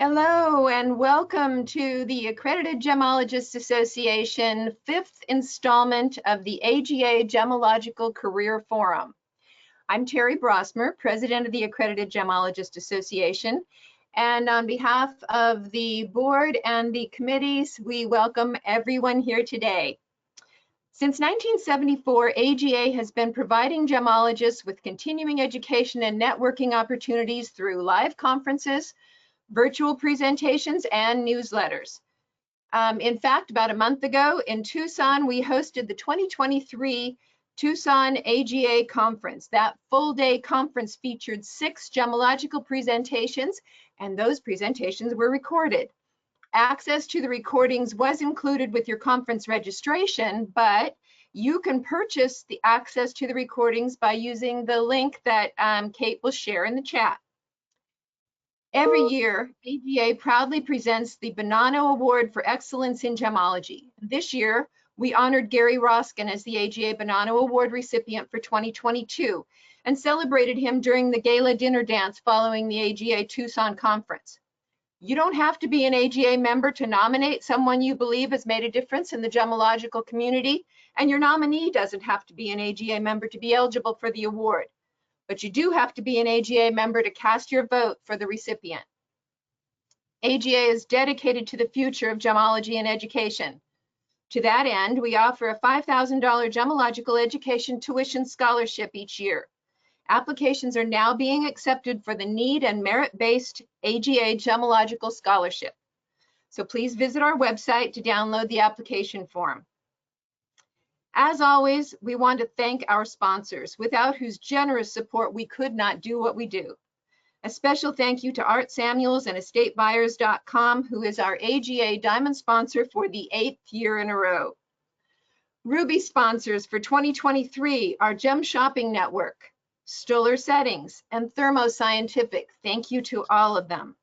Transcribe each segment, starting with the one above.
Hello and welcome to the Accredited Gemmologists Association 5th installment of the AGA Gemmological Career Forum. I'm Terry Brosmer, President of the Accredited Gemmologists Association, and on behalf of the board and the committees, we welcome everyone here today. Since 1974, AGA has been providing gemmologists with continuing education and networking opportunities through live conferences, virtual presentations, and newsletters. In fact, about a month ago in Tucson, we hosted the 2023 Tucson AGA conference. That full-day conference featured 6 gemmological presentations, and those presentations were recorded. Access to the recordings was included with your conference registration, but you can purchase the access to the recordings by using the link that Kate will share in the chat. Every year, AGA proudly presents the Bonanno Award for Excellence in Gemmology. This year, we honored Gary Roskin as the AGA Bonanno Award recipient for 2022 and celebrated him during the gala dinner dance following the AGA Tucson conference. You don't have to be an AGA member to nominate someone you believe has made a difference in the gemmological community, and your nominee doesn't have to be an AGA member to be eligible for the award. But you do have to be an AGA member to cast your vote for the recipient. AGA is dedicated to the future of gemmology and education. To that end, we offer a $5,000 gemmological education tuition scholarship each year. Applications are now being accepted for the need and merit-based AGA Gemmological Scholarship. So please visit our website to download the application form. As always, we want to thank our sponsors, without whose generous support we could not do what we do. A special thank you to Art Samuels and EstateBuyers.com, who is our AGA Diamond sponsor for the 8th year in a row. Ruby sponsors for 2023 are Gem Shopping Network, Stoller Settings, and Thermo Scientific. Thank you to all of them.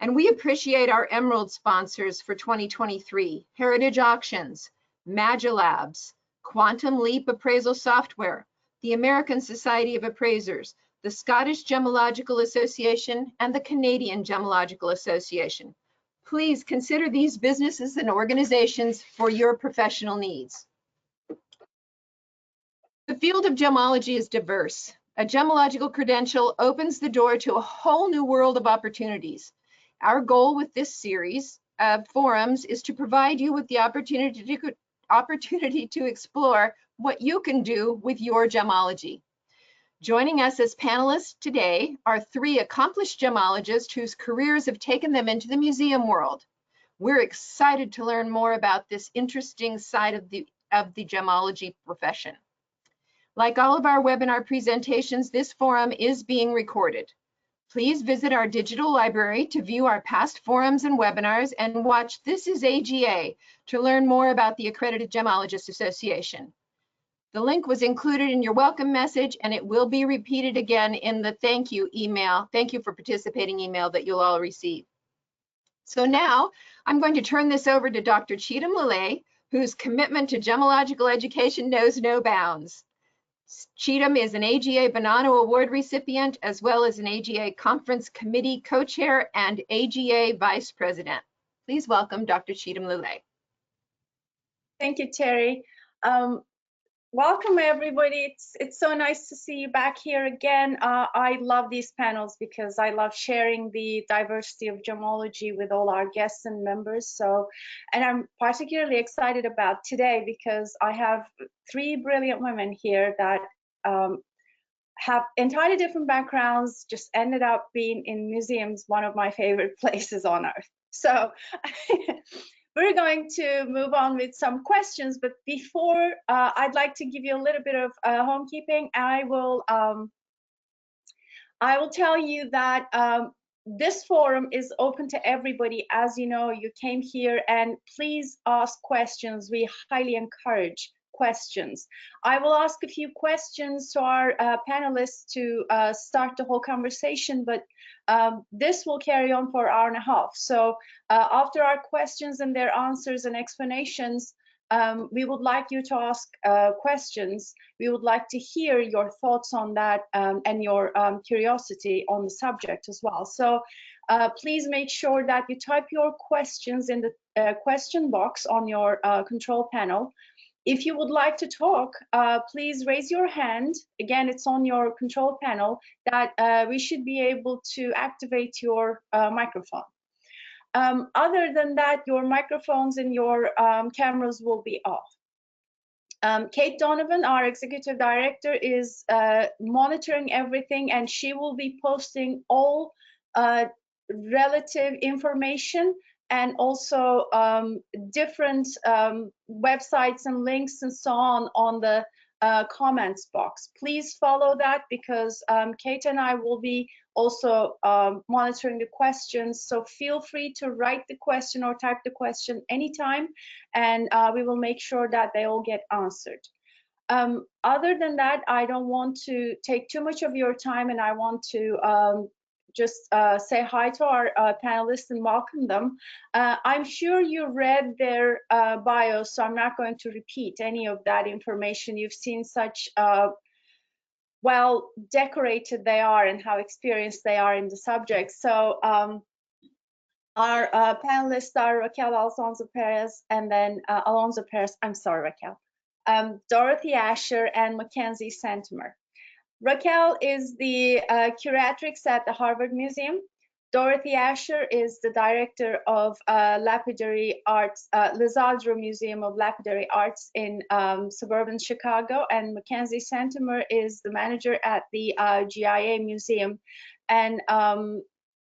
And we appreciate our Emerald sponsors for 2023, Heritage Auctions, Magilabs, Quantum Leap Appraisal Software, the American Society of Appraisers, the Scottish Gemmological Association, and the Canadian Gemmological Association. Please consider these businesses and organizations for your professional needs. The field of gemmology is diverse. A gemmological credential opens the door to a whole new world of opportunities. Our goal with this series of forums is to provide you with the opportunity to explore what you can do with your gemmology. Joining us as panelists today are 3 accomplished gemmologists whose careers have taken them into the museum world. We're excited to learn more about this interesting side of the gemmology profession. Like all of our webinar presentations, this forum is being recorded. Please visit our digital library to view our past forums and webinars and watch This is AGA to learn more about the Accredited Gemmologists Association. The link was included in your welcome message, and it will be repeated again in the thank you email. Thank you for participating email that you'll all receive. So now I'm going to turn this over to Dr. Cheatham Lillay, whose commitment to gemmological education knows no bounds. Cheatham is an AGA Bonanno Award recipient, as well as an AGA Conference Committee co-chair and AGA Vice President. Please welcome Dr. Cheatham Lillay. Thank you, Terry. Welcome, everybody. It's so nice to see you back here again. I love these panels because I love sharing the diversity of gemmology with all our guests and members. And I'm particularly excited about today because I have 3 brilliant women here that have entirely different backgrounds, just ended up being in museums, one of my favorite places on earth. So we're going to move on with some questions, but before I'd like to give you a little bit of homekeeping. I will tell you that this forum is open to everybody. As you know, you came here, and please ask questions. We highly encourage questions. I will ask a few questions to our panelists to start the whole conversation, but this will carry on for an hour and a half. So after our questions and their answers and explanations, we would like you to ask questions. We would like to hear your thoughts on that and your curiosity on the subject as well. So please make sure that you type your questions in the question box on your control panel. If you would like to talk, please raise your hand. Again, it's on your control panel that we should be able to activate your microphone. Other than that, your microphones and your cameras will be off. Kate Donovan, our executive director, is monitoring everything, and she will be posting all relative information and also different websites and links and so on the comments box. Please follow that, because Kate and I will be also monitoring the questions. So feel free to write the question or type the question anytime, and we will make sure that they all get answered. Other than that, I don't want to take too much of your time, and I want to just say hi to our panelists and welcome them. I'm sure you read their bios, so I'm not going to repeat any of that information. You've seen such well decorated they are and how experienced they are in the subject. So our panelists are Raquel Alonso-Perez, and then Alonso-Perez, I'm sorry, Raquel, Dorothy Asher and Mackenzie Sentimer. Raquel is the Curatrix at the Harvard Museum. Dorothy Asher is the director of Lapidary Arts, Lizzadro Museum of Lapidary Arts in suburban Chicago, and Mackenzie Sentimer is the manager at the GIA Museum. And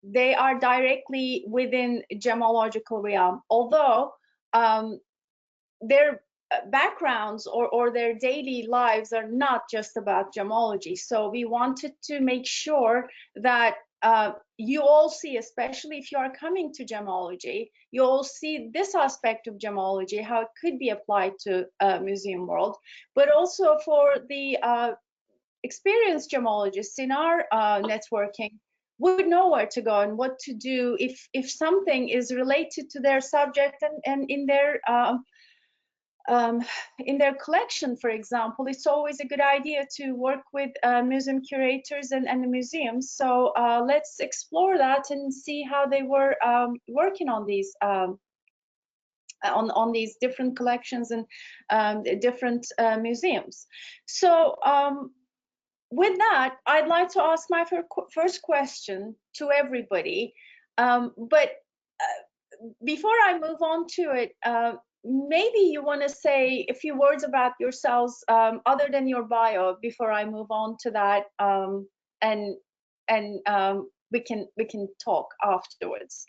they are directly within Gemmological realm, although their backgrounds or their daily lives are not just about gemmology. So we wanted to make sure that you all see, especially if you are coming to gemmology, you all see this aspect of gemmology, how it could be applied to museum world, but also for the experienced gemmologists in our networking would know where to go and what to do if something is related to their subject and in their collection, for example. It's always a good idea to work with museum curators and the museums. So let's explore that and see how they were working on these these different collections and different museums. So with that, I'd like to ask my first question to everybody. But before I move on to it, maybe you want to say a few words about yourselves other than your bio before I move on to that, and we can talk afterwards.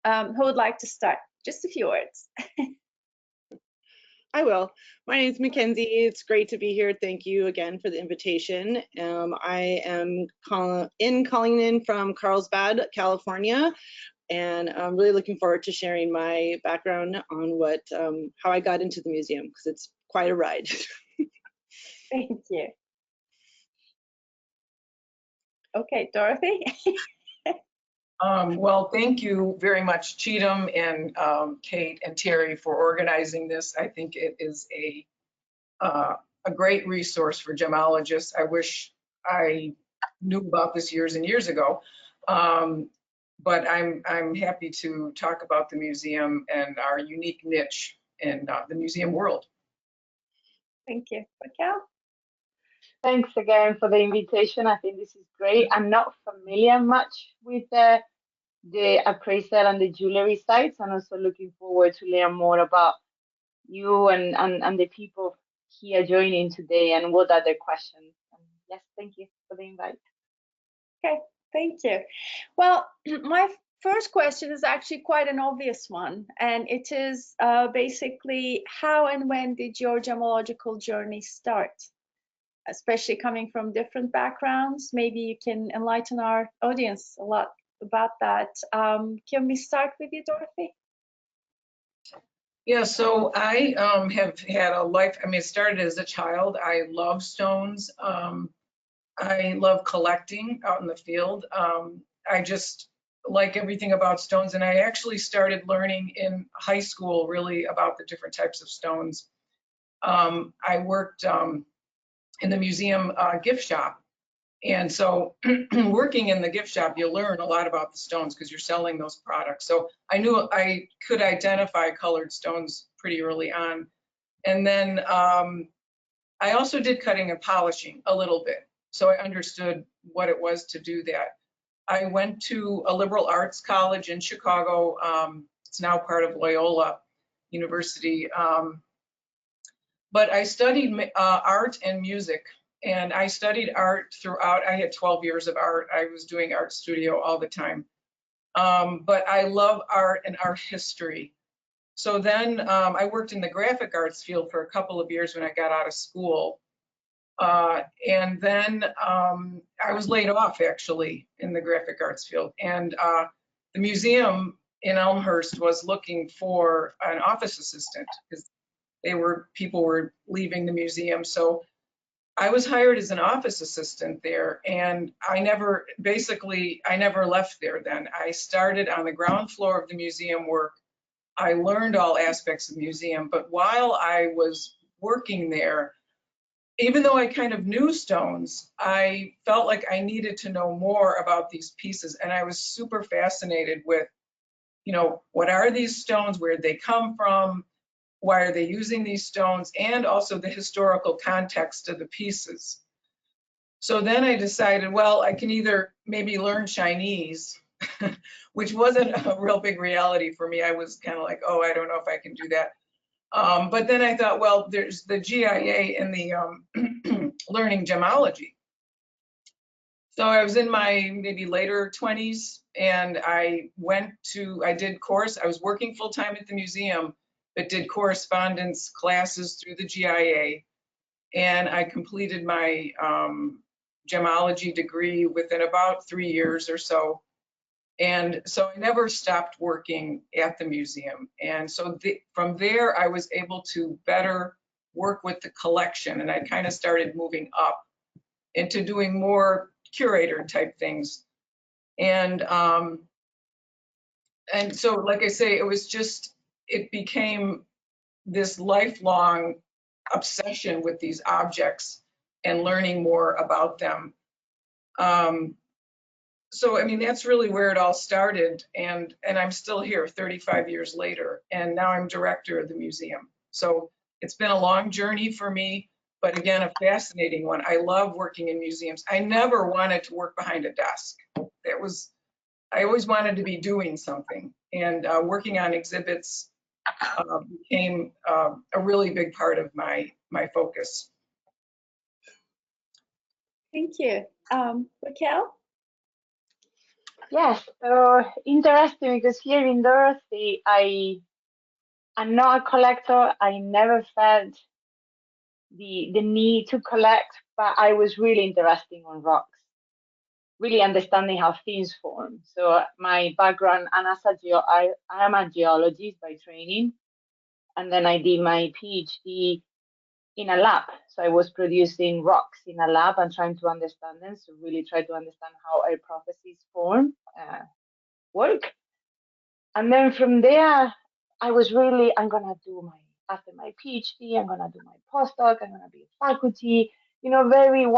Who would like to start? Just a few words. I will. My name is Mackenzie. It's great to be here. Thank you again for the invitation. I am calling in from Carlsbad, California, and I'm really looking forward to sharing my background on how I got into the museum, because it's quite a ride. Thank you. Okay, Dorothy. Well, thank you very much, Cheatham and Kate and Terry, for organizing this. I think it is a great resource for gemmologists. I wish I knew about this years and years ago, but I'm happy to talk about the museum and our unique niche in the museum world. Thank you. Raquel? Thanks again for the invitation. I think this is great. I'm not familiar much with the appraisal and the jewelry sites. I'm also looking forward to learn more about you and the people here joining today and what are their questions. And yes, thank you for the invite. Okay, thank you. Well, my first question is actually quite an obvious one, and it is basically, how and when did your gemmological journey start? Especially coming from different backgrounds, maybe you can enlighten our audience a lot about that. Can we start with you, Dorothy? Yeah, so I have had a life. I mean, it started as a child. I love stones. I love collecting out in the field. I just like everything about stones, and I actually started learning in high school really about the different types of stones. I worked in the museum gift shop. And so working in the gift shop, you learn a lot about the stones because you're selling those products. So I knew I could identify colored stones pretty early on. And then I also did cutting and polishing a little bit. So I understood what it was to do that. I went to a liberal arts college in Chicago. It's now part of Loyola University. But I studied art and music, and I studied art throughout. I had 12 years of art. I was doing art studio all the time. But I love art and art history. So then I worked in the graphic arts field for a couple of years when I got out of school. And then I was laid off actually in the graphic arts field. And the museum in Elmhurst was looking for an office assistant because people were leaving the museum. So I was hired as an office assistant there, and I never left there then. I started on the ground floor of the museum work. I learned all aspects of the museum, but while I was working there, even though I kind of knew stones, I felt like I needed to know more about these pieces, and I was super fascinated with, what are these stones? Where did they come from? Why are they using these stones? And also the historical context of the pieces. So then I decided, well, I can either maybe learn Chinese, which wasn't a real big reality for me. I was kind of like, oh, I don't know if I can do that. But then I thought, well, there's the GIA and the learning gemology. So I was in my maybe later 20s, and I was working full time at the museum, but did correspondence classes through the GIA, and I completed my gemology degree within about 3 years or so. And so I never stopped working at the museum. And so from there, I was able to better work with the collection, and I kind of started moving up into doing more curator type things. And so, like I say, it became this lifelong obsession with these objects and learning more about them. So, I mean, that's really where it all started. And I'm still here 35 years later, and now I'm director of the museum. So it's been a long journey for me, but again, a fascinating one. I love working in museums. I never wanted to work behind a desk. I always wanted to be doing something, and working on exhibits became a really big part of my focus. Thank you. Raquel? Yes, so interesting because here in Dorothy, I'm not a collector. I never felt the need to collect, but I was really interested on rocks, really understanding how things form. So my background, and I am a geologist by training, and then I did my PhD in a lab. So I was producing rocks in a lab and trying to understand them. So really try to understand how our processes work. And then from there, I'm gonna do after my PhD, I'm gonna do my postdoc, I'm gonna be a faculty, very in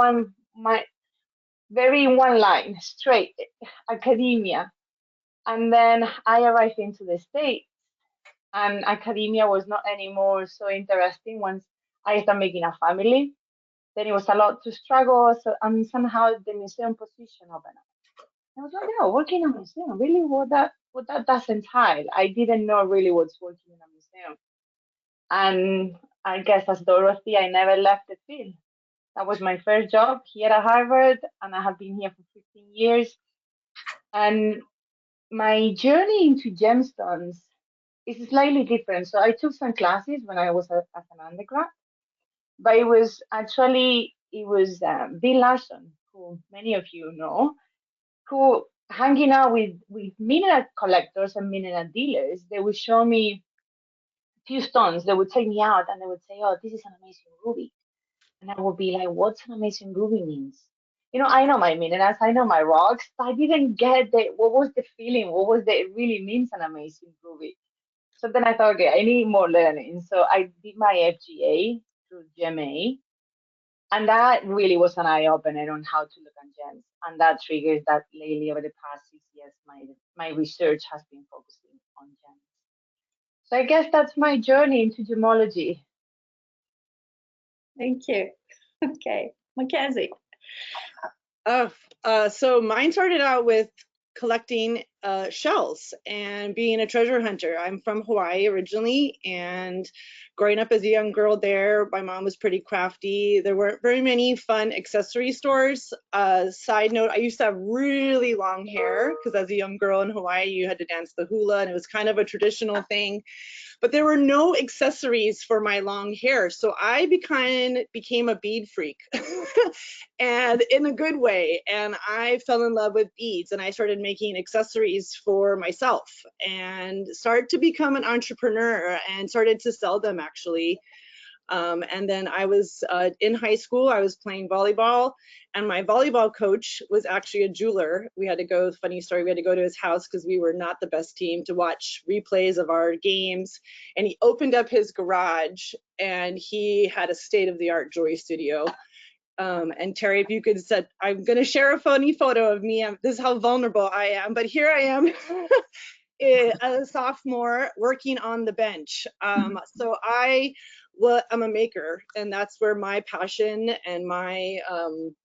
one line, straight academia. And then I arrived into the States, and academia was not anymore so interesting once I started making a family. Then it was a lot to struggle, and somehow the museum position opened up. I was like, oh, working in a museum, really what that does entail. I didn't know really what's working in a museum. And I guess as Dorothy, I never left the field. That was my first job here at Harvard, and I have been here for 15 years. And my journey into gemstones is slightly different. So I took some classes when I was as an undergrad, but it was Bill Larson, who many of you know, who hanging out with mineral collectors and mineral dealers, they would show me few stones. They would take me out and they would say, oh, this is an amazing ruby. And I would be like, what's an amazing ruby means? you know, I know my minerals, I know my rocks. I didn't get what was the feeling, what was the, it really means an amazing ruby. So then I thought, okay, I need more learning. So I did my FGA through GMA, and that really was an eye-opener on how to look at gems. And that triggers that lately over the past 6 years, my research has been focusing on gems. So I guess that's my journey into gemology. Thank you. Okay, Mackenzie. So mine started out with collecting shells and being a treasure hunter. I'm from Hawaii originally, and growing up as a young girl there, my mom was pretty crafty. There weren't very many fun accessory stores. Side note, I used to have really long hair because as a young girl in Hawaii, you had to dance the hula, and it was kind of a traditional thing. But there were no accessories for my long hair. So I became a bead freak and in a good way. And I fell in love with beads, and I started making accessories for myself and started to become an entrepreneur and started to sell them actually. And then I was in high school, I was playing volleyball, and my volleyball coach was actually a jeweler. We had to go, funny story, we had to go to his house because we were not the best team to watch replays of our games. And he opened up his garage and he had a state-of-the-art jewelry studio. And Terry, if you could set, I'm going to share a funny photo of me. This is how vulnerable I am, but here I am. A sophomore working on the bench. So I'm a maker, and that's where my passion and my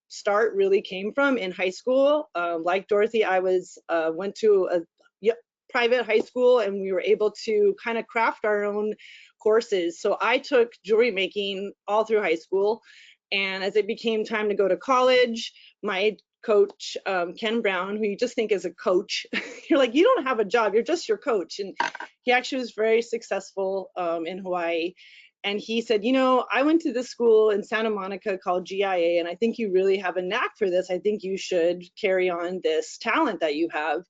start really came from in high school. Like Dorothy, I went to a private high school, and we were able to kind of craft our own courses. So I took jewelry making all through high school. And as it became time to go to college, my coach, Ken Brown, who you just think is a coach, you're like, you don't have a job, you're just your coach. And he actually was very successful in Hawaii. And he said, you know, I went to this school in Santa Monica called GIA, and I think you really have a knack for this. I think you should carry on this talent that you have.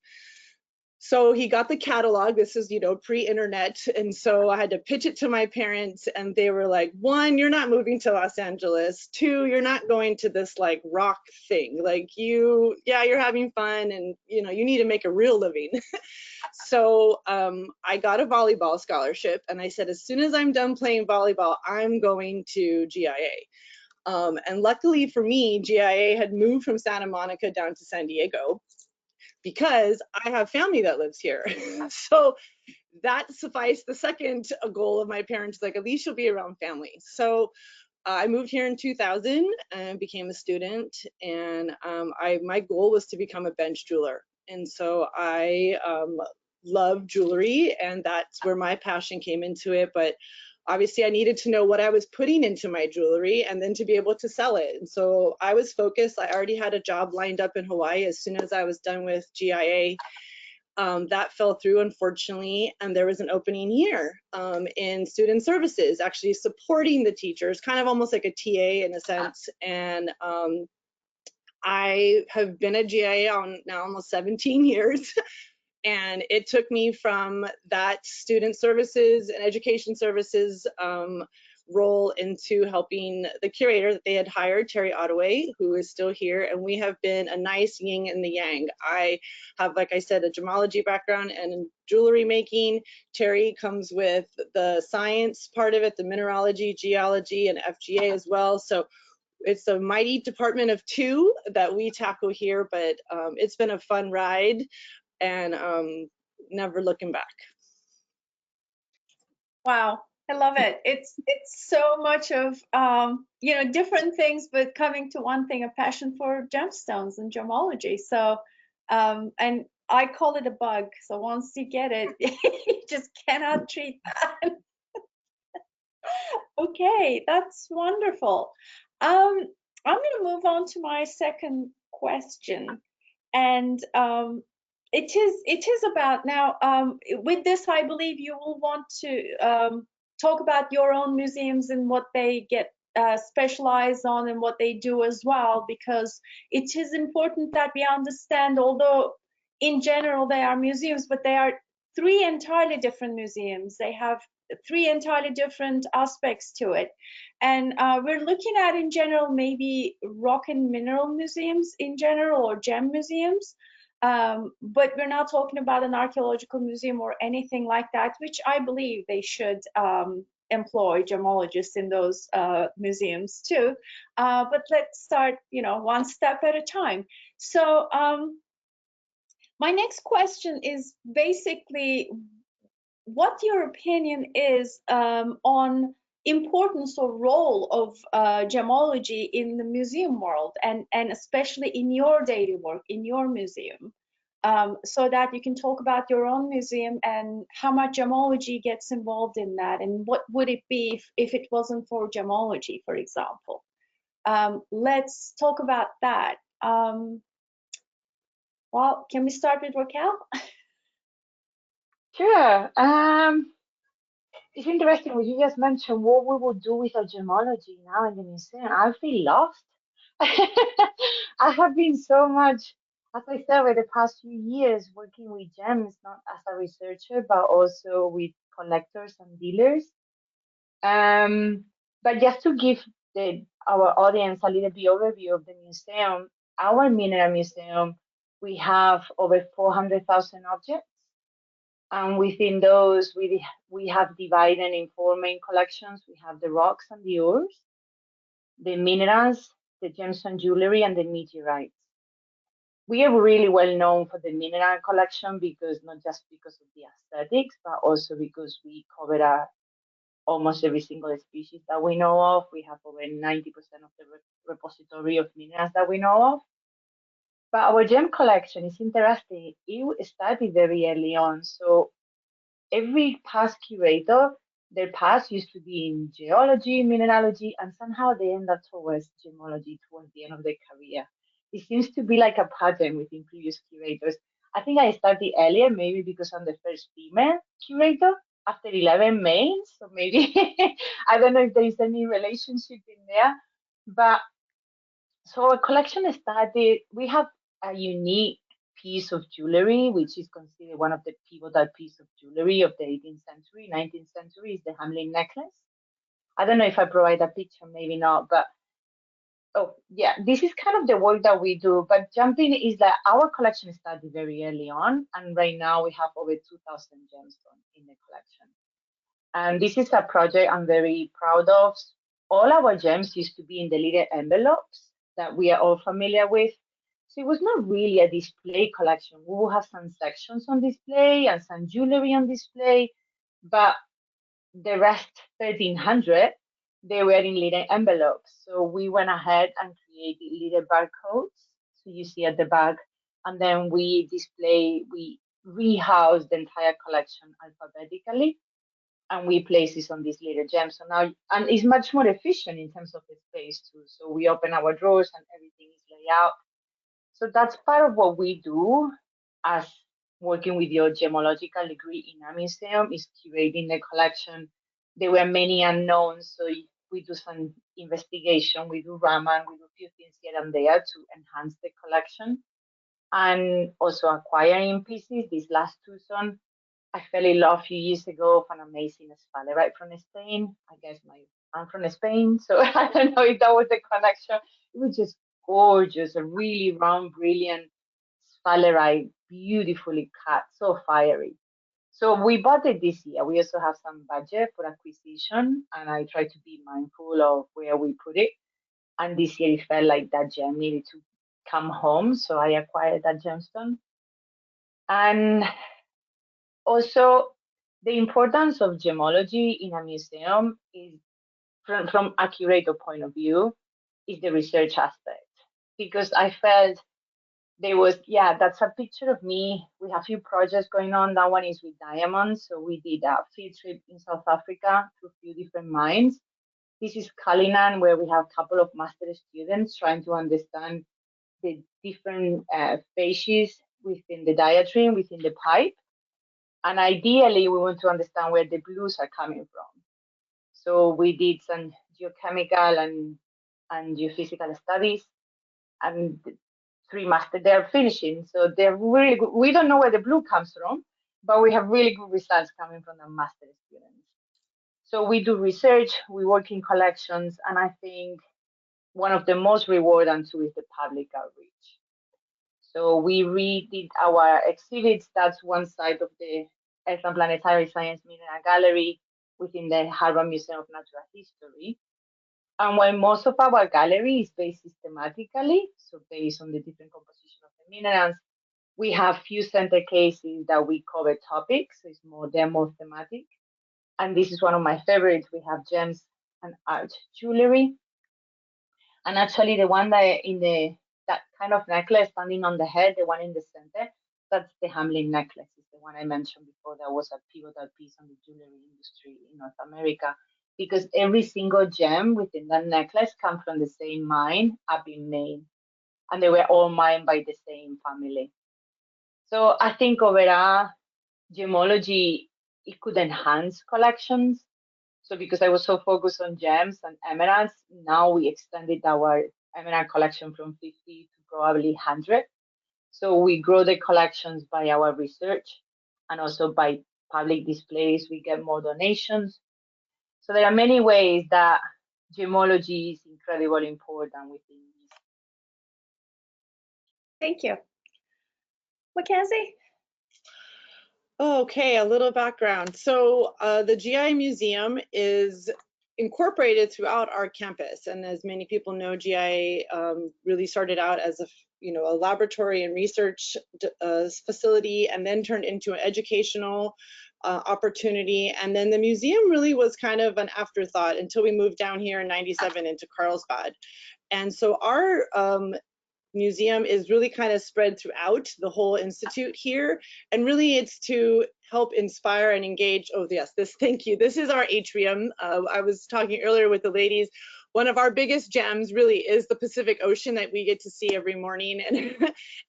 So he got the catalog. This is, you know, pre-internet. And so I had to pitch it to my parents, and they were like, 1, you're not moving to Los Angeles. 2, you're not going to this like rock thing. Like you're having fun, and you know, you need to make a real living. So I got a volleyball scholarship, and I said, as soon as I'm done playing volleyball, I'm going to GIA. And luckily for me, GIA had moved from Santa Monica down to San Diego, because I have family that lives here. So that sufficed. The second goal of my parents, like, at least you'll be around family. So I moved here in 2000 and became a student, and my goal was to become a bench jeweler. And so I love jewelry, and that's where my passion came into it. But obviously I needed to know what I was putting into my jewelry and then to be able to sell it. And so I was focused. I already had a job lined up in Hawaii as soon as I was done with GIA. That fell through, unfortunately, and there was an opening here in student services, actually supporting the teachers, kind of almost like a TA in a sense. And I have been at GIA on now almost 17 years. And it took me from that student services and education services role into helping the curator that they had hired, Terry Ottaway, who is still here. And we have been a nice yin and the yang. I have, like I said, a gemology background and jewelry making. Terry comes with the science part of it, the mineralogy, geology, and FGA as well. So it's a mighty department of 2 that we tackle here, but it's been a fun ride. And never looking back. Wow, I love it. It's so much of you know, different things, but coming to one thing, a passion for gemstones and gemology. So and I call it a bug. So once you get it, you just cannot treat that. Okay, that's wonderful. I'm going to move on to my second question. And it is about now, with this, I believe you will want to talk about your own museums and what they get specialized on and what they do as well, because it is important that we understand, although in general they are museums, but they are 3 entirely different museums. They have three entirely different aspects to it. And we're looking at, in general, maybe rock and mineral museums in general, or gem museums. But we're not talking about an archaeological museum or anything like that, which I believe they should employ gemologists in those museums too. But let's start, one step at a time. So my next question is basically what your opinion is on importance or role of gemology in the museum world, and especially in your daily work, in your museum, so that you can talk about your own museum and how much gemology gets involved in that, and what would it be if it wasn't for gemology, for example. Let's talk about that. Well, can we start with Raquel? Sure. It's interesting what you just mentioned, what we will do with our gemology now in the museum. I feel lost. I have been so much, as I said, over the past few years working with gems, not as a researcher, but also with collectors and dealers. But just to give our audience a little bit overview of the museum, our mineral museum, we have over 400,000 objects. And within those, we have divided in four main collections. We have the rocks and the ores, the minerals, the gems and jewelry, and the meteorites. We are really well known for the mineral collection because not just because of the aesthetics, but also because we cover almost every single species that we know of. We have over 90% of the repository of minerals that we know of. But our gem collection is interesting. It started very early on. So every past curator, their past used to be in geology, mineralogy, and somehow they end up towards gemology towards the end of their career. It seems to be like a pattern within previous curators. I think I started earlier, maybe because I'm the first female curator after 11 males, so maybe I don't know if there is any relationship in there. But so our collection started, we have a unique piece of jewelry, which is considered one of the pivotal pieces of jewelry of the 18th century, 19th century, is the Hamlin necklace. I don't know if I provide a picture, maybe not, but oh yeah, this is kind of the work that we do. But jumping is that our collection started very early on, and right now we have over 2,000 gemstones in the collection. And this is a project I'm very proud of. All our gems used to be in the little envelopes that we are all familiar with. So it was not really a display collection. We will have some sections on display and some jewelry on display, but the rest, 1,300, they were in little envelopes. So we went ahead and created little barcodes. So you see at the back, and then we rehouse the entire collection alphabetically, and we place this on these little gems. So now, and it's much more efficient in terms of the space too. So we open our drawers and everything is laid out. So that's part of what we do as working with your gemological degree in a museum, is curating the collection. There were many unknowns, so we do some investigation, we do Raman, we do a few things here and there to enhance the collection. And also acquiring pieces. This last Tucson, I fell in love a few years ago of an amazing sphalerite from Spain. I guess I'm from Spain, so I don't know if that was the connection. It was just gorgeous, a really round, brilliant sphalerite, beautifully cut, so fiery. So we bought it this year. We also have some budget for acquisition, and I try to be mindful of where we put it. And this year it felt like that gem needed to come home, so I acquired that gemstone. And also, the importance of gemology in a museum is, from a curator point of view, is the research aspect. Because I felt there was, yeah, that's a picture of me. We have a few projects going on. That one is with diamonds. So we did a field trip in South Africa to a few different mines. This is Cullinan, where we have a couple of master students trying to understand the different phases within the diatreme, within the pipe. And ideally, we want to understand where the blues are coming from. So we did some geochemical and geophysical studies, and 3 masters, they're finishing. So they're really good. We don't know where the blue comes from, but we have really good results coming from the master students. So we do research, we work in collections, and I think one of the most rewarding too is the public outreach. So we redid our exhibits. That's one side of the Earth and Planetary Science Mineral Gallery within the Harvard Museum of Natural History. And while most of our gallery is based systematically, so based on the different composition of the minerals, we have few center cases that we cover topics. So it's more demo thematic. And this is one of my favorites. We have gems and art jewelry. And actually the one that that kind of necklace standing on the head, the one in the center, that's the Hamlin necklace. It's the one I mentioned before that was a pivotal piece on the jewelry industry in North America, because every single gem within that necklace come from the same mine up in Maine, and they were all mined by the same family. So I think overall, gemology, it could enhance collections. So because I was so focused on gems and emeralds, now we extended our emerald collection from 50 to probably 100. So we grow the collections by our research and also by public displays. We get more donations. So there are many ways that gemology is incredibly important within this. Thank you. Mackenzie? Okay, a little background. So the GI Museum is incorporated throughout our campus, and as many people know, GI really started out as a laboratory and research facility, and then turned into an educational opportunity. And then the museum really was kind of an afterthought until we moved down here in '97 into Carlsbad. And so our museum is really kind of spread throughout the whole institute here, and really it's to help inspire and engage. Oh yes, thank you. This is our atrium. I was talking earlier with the ladies. One of our biggest gems really is the Pacific Ocean that we get to see every morning,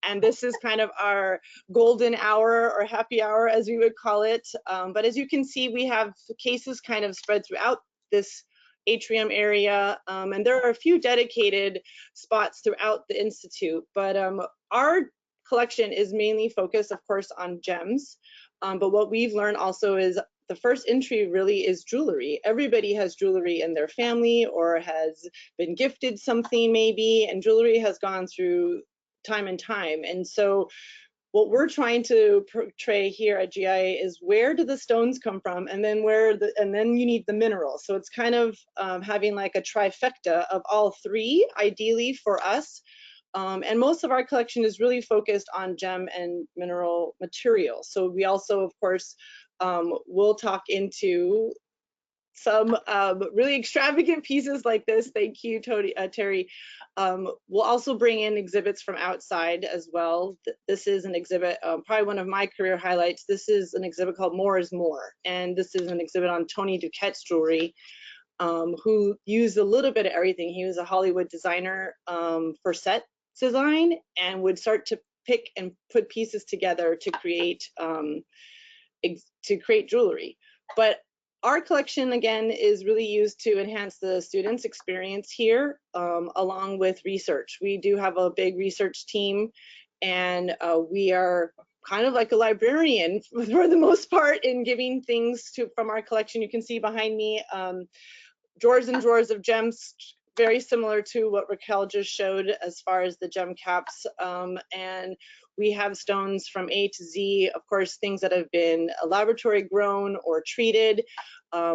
and this is kind of our golden hour or happy hour, as we would call it. But as you can see, we have cases kind of spread throughout this atrium area, and there are a few dedicated spots throughout the institute, but our collection is mainly focused, of course, on gems, but what we've learned also is the first entry really is jewelry. Everybody has jewelry in their family or has been gifted something maybe, and jewelry has gone through time and time. And so what we're trying to portray here at GIA is where do the stones come from, and then then you need the minerals. So it's kind of having like a trifecta of all three, ideally for us. And most of our collection is really focused on gem and mineral materials. So we also, of course, will talk into some really extravagant pieces like this. Thank you, Terry. We'll also bring in exhibits from outside as well. This is an exhibit, probably one of my career highlights. This is an exhibit called More is More. And this is an exhibit on Tony Duquette's jewelry, who used a little bit of everything. He was a Hollywood designer for set design, and would start to pick and put pieces together to create jewelry. But our collection, again, is really used to enhance the students' experience here, along with research. We do have a big research team, and we are kind of like a librarian for the most part in giving things from our collection. You can see behind me drawers and drawers of gems, very similar to what Raquel just showed as far as the gem caps. And we have stones from A to Z, of course, things that have been laboratory grown or treated.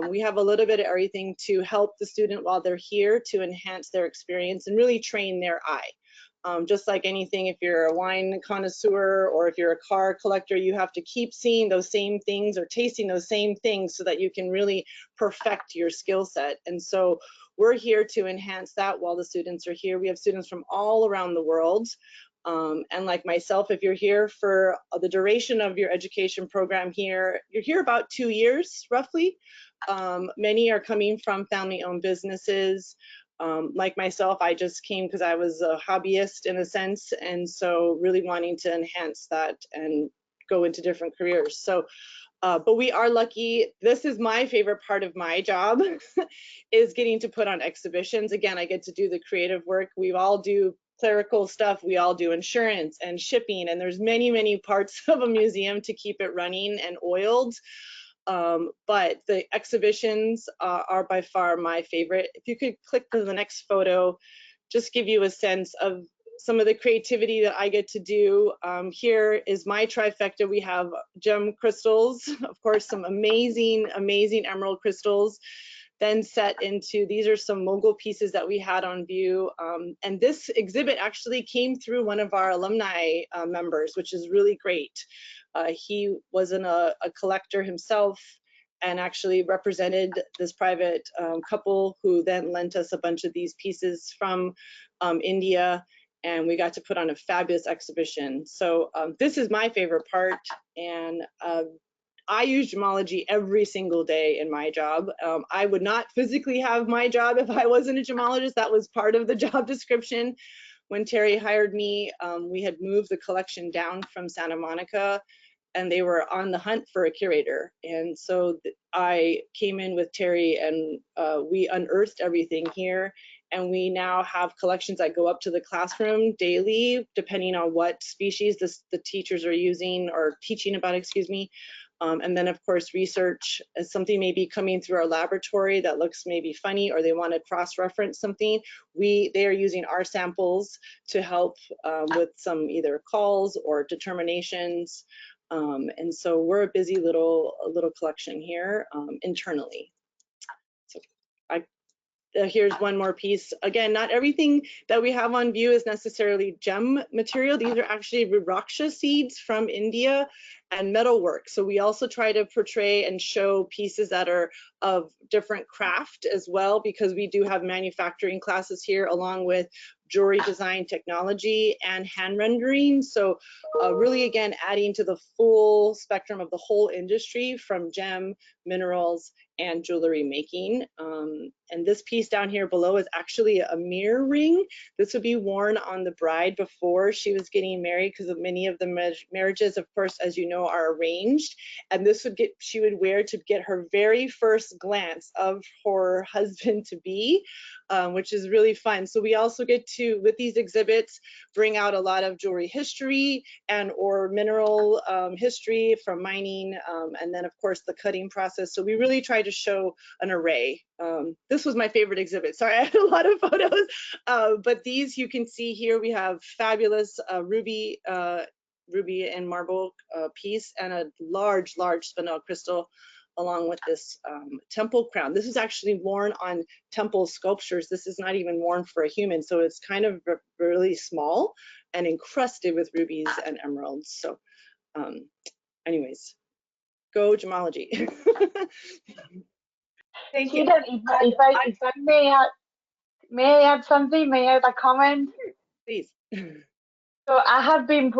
We have a little bit of everything to help the student while they're here to enhance their experience and really train their eye. Just like anything, if you're a wine connoisseur or if you're a car collector, you have to keep seeing those same things or tasting those same things so that you can really perfect your skill set. And so we're here to enhance that while the students are here. We have students from all around the world. And like myself, if you're here for the duration of your education program here, you're here about 2 years, roughly. Many are coming from family-owned businesses. Like myself, I just came because I was a hobbyist in a sense, and so really wanting to enhance that and go into different careers. So, but we are lucky. This is my favorite part of my job, is getting to put on exhibitions. Again, I get to do the creative work. We all do clerical stuff. We all do insurance and shipping, and there's many, many parts of a museum to keep it running and oiled. but the exhibitions are by far my favorite. If you could click to the next photo, just give you a sense of some of the creativity that I get to do. Here is my trifecta. We have gem crystals, of course, some amazing, amazing emerald crystals, then set into, these are some mogul pieces that we had on view. And this exhibit actually came through one of our alumni members, which is really great. He wasn't a collector himself and actually represented this private couple who then lent us a bunch of these pieces from India, and we got to put on a fabulous exhibition. So this is my favorite part, and I use gemology every single day in my job. I would not physically have my job if I wasn't a gemologist. That was part of the job description. When Terry hired me, we had moved the collection down from Santa Monica, and they were on the hunt for a curator. And so I came in with Terry, and we unearthed everything here. And we now have collections that go up to the classroom daily, depending on what species the teachers are using or teaching about, excuse me. And then, of course, research as something may be coming through our laboratory that looks maybe funny, or they want to cross-reference something. They are using our samples to help with some either calls or determinations. And so we're a busy little collection here internally. So here's one more piece. Again, not everything that we have on view is necessarily gem material. These are actually Rudraksha seeds from India and metalwork. So we also try to portray and show pieces that are of different craft as well, because we do have manufacturing classes here, along with jewelry design technology and hand rendering. So really, again, adding to the full spectrum of the whole industry, from gem, minerals, and jewelry making. And this piece down here below is actually a mirror ring. This would be worn on the bride before she was getting married, because many of the marriages, of course, as you know, are arranged. And this she would wear to get her very first glance of her husband to be, which is really fun. So we also get to, with these exhibits, bring out a lot of jewelry history and or mineral history from mining, and then of course the cutting process. So we really try to show an array. This was my favorite exhibit. Sorry, I had a lot of photos, but these you can see here. We have fabulous ruby and marble piece, and a large spinel crystal, along with this temple crown. This is actually worn on temple sculptures. This is not even worn for a human, so it's kind of really small and encrusted with rubies and emeralds. So anyways, go gemology. Thank you. If I may I add something? May I add a comment? Please. So I have been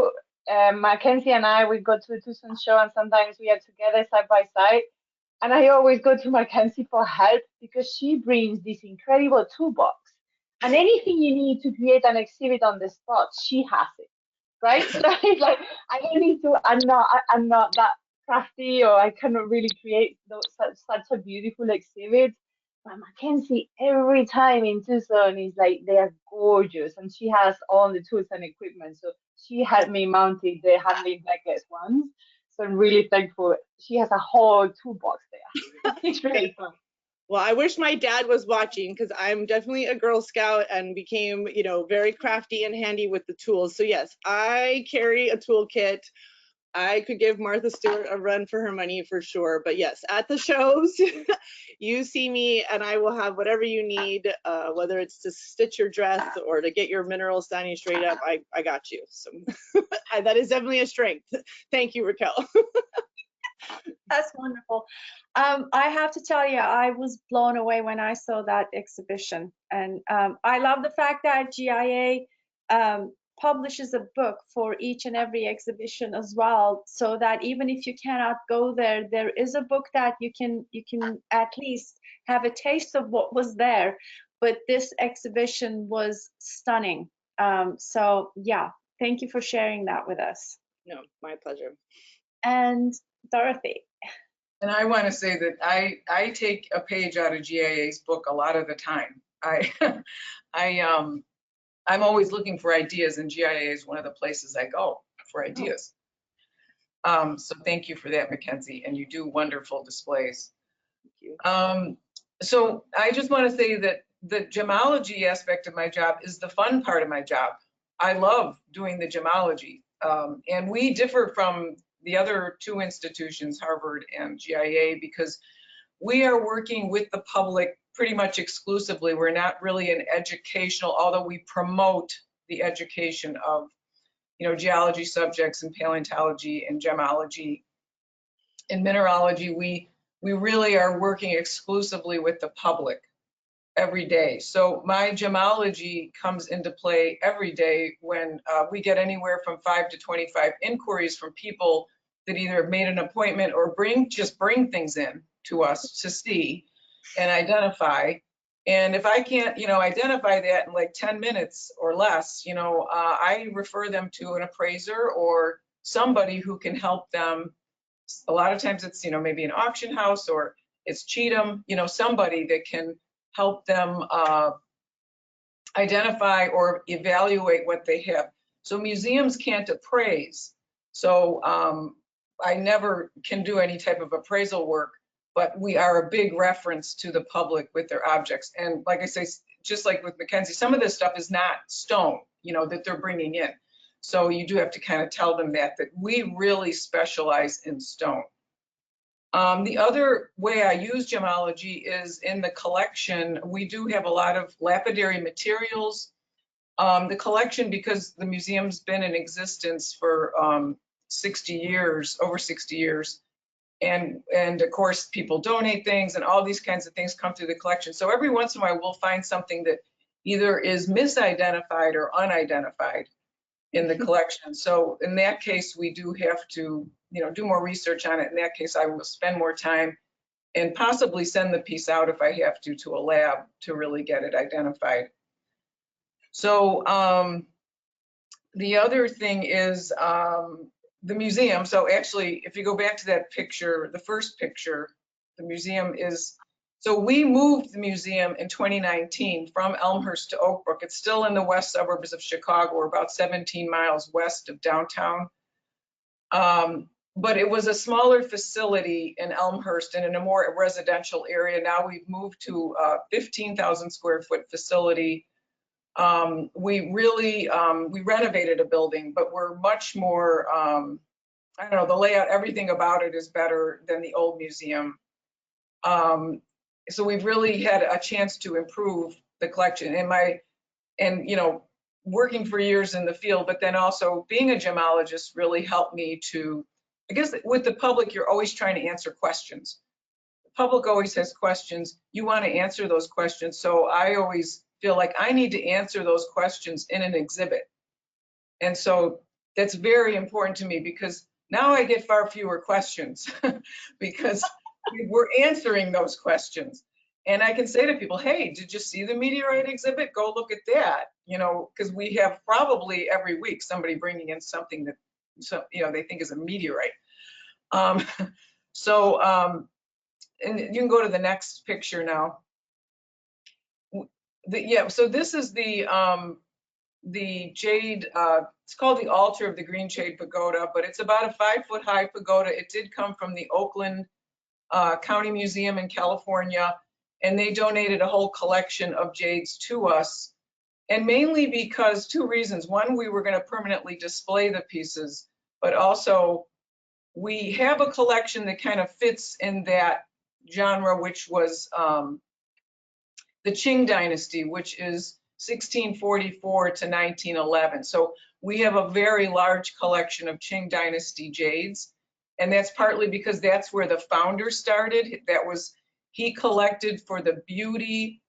Mackenzie and I, we go to the Tucson show, and sometimes we are together side by side. And I always go to Mackenzie for help, because she brings this incredible toolbox. And anything you need to create an exhibit on the spot, she has it, right? So it's like, I don't need to, I'm not that crafty, or I cannot really create such a beautiful exhibit. But Mackenzie, every time in Tucson, is like, they are gorgeous. And she has all the tools and equipment. So she helped me mount the handling blankets ones. So I'm really thankful. She has a whole toolbox there. It's really fun. Well, I wish my dad was watching, because I'm definitely a Girl Scout and became, you know, very crafty and handy with the tools. So yes, I carry a toolkit. I could give Martha Stewart a run for her money for sure. But yes, at the shows, you see me and I will have whatever you need, whether it's to stitch your dress or to get your minerals standing straight up, I got you. So that is definitely a strength. Thank you, Raquel. That's wonderful. I have to tell you, I was blown away when I saw that exhibition. And I love the fact that GIA publishes a book for each and every exhibition as well, so that even if you cannot go there, there is a book that you can at least have a taste of what was there. But this exhibition was stunning. So yeah, thank you for sharing that with us. No, my pleasure. And Dorothy. And I want to say that I take a page out of GIA's book a lot of the time. I'm always looking for ideas, and GIA is one of the places I go for ideas. So thank you for that, Mackenzie, and you do wonderful displays. Thank you. So I just want to say that the gemology aspect of my job is the fun part of my job. I love doing the gemology, and we differ from the other two institutions, Harvard and GIA, because we are working with the public pretty much exclusively. We're not really an educational, although we promote the education of, geology subjects and paleontology and gemology. In mineralogy, we really are working exclusively with the public every day. So my gemology comes into play every day when we get anywhere from 5 to 25 inquiries from people that either have made an appointment or just bring things in to us to see and identify. And if I can't, identify that in like 10 minutes or less, I refer them to an appraiser or somebody who can help them. A lot of times it's, maybe an auction house or it's Cheatham, somebody that can help them identify or evaluate what they have. So museums can't appraise. So I never can do any type of appraisal work, but we are a big reference to the public with their objects. And like I say, just like with Mackenzie, some of this stuff is not stone, that they're bringing in. So you do have to kind of tell them that we really specialize in stone. The other way I use gemology is in the collection. We do have a lot of lapidary materials. The collection, because the museum's been in existence for 60 years, over 60 years, and of course people donate things and all these kinds of things come through the collection. So every once in a while we'll find something that either is misidentified or unidentified in the collection. So in that case, we do have to, do more research on it. In that case, I will spend more time and possibly send the piece out if I have to a lab to really get it identified. So the other thing is the museum. So actually, if you go back to that picture, the first picture, the museum is, so we moved the museum in 2019 from Elmhurst to Oak Brook. It's still in the west suburbs of Chicago. We're about 17 miles west of downtown. But it was a smaller facility in Elmhurst and in a more residential area. Now we've moved to a 15,000 square foot facility. We really, we renovated a building, but we're much more, I don't know, the layout, everything about it is better than the old museum. So we've really had a chance to improve the collection. And working for years in the field, but then also being a gemologist really helped me to, I guess with the public, you're always trying to answer questions. The public always has questions. You want to answer those questions. So I always feel like I need to answer those questions in an exhibit. And so that's very important to me because now I get far fewer questions because we're answering those questions. And I can say to people, hey, did you see the meteorite exhibit? Go look at that, because we have probably every week somebody bringing in something that, they think is a meteorite. And you can go to the next picture now. So this is the jade, it's called the altar of the green jade pagoda, but it's about a 5-foot high pagoda. It did come from the Oakland County Museum in California, and they donated a whole collection of jades to us. And mainly because 2 reasons. One, we were going to permanently display the pieces, but also we have a collection that kind of fits in that genre, which was the Qing dynasty, which is 1644 to 1911. So we have a very large collection of Qing dynasty jades. And that's partly because that's where the founder started. He collected for the beauty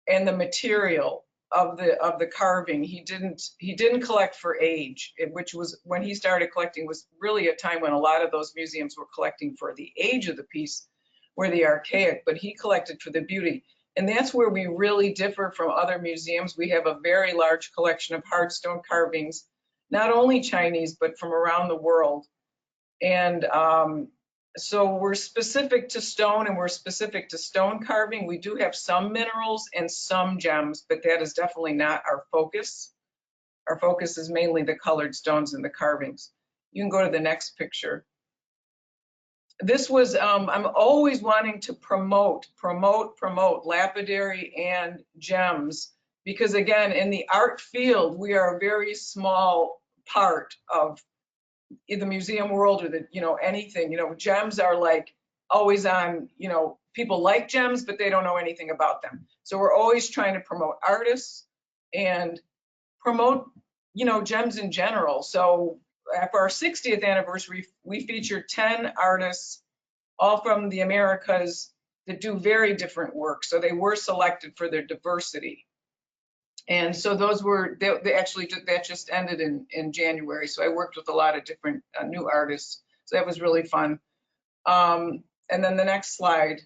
and the material of the carving. He didn't collect for age, which was when he started collecting was really a time when a lot of those museums were collecting for the age of the piece, where the archaic, but he collected for the beauty. And that's where we really differ from other museums. We have a very large collection of hard stone carvings, not only Chinese, but from around the world. And so we're specific to stone and we're specific to stone carving. We do have some minerals and some gems, but that is definitely not our focus. Our focus is mainly the colored stones and the carvings. You can go to the next picture. This was, I'm always wanting to promote lapidary and gems, because again, in the art field, we are a very small part of the museum world, or the, anything, gems are like always on, people like gems, but they don't know anything about them. So we're always trying to promote artists and promote, gems in general. So for our 60th anniversary, we featured 10 artists, all from the Americas, that do very different work. So they were selected for their diversity. And so those were, that just ended in January. So I worked with a lot of different new artists. So that was really fun. And then the next slide.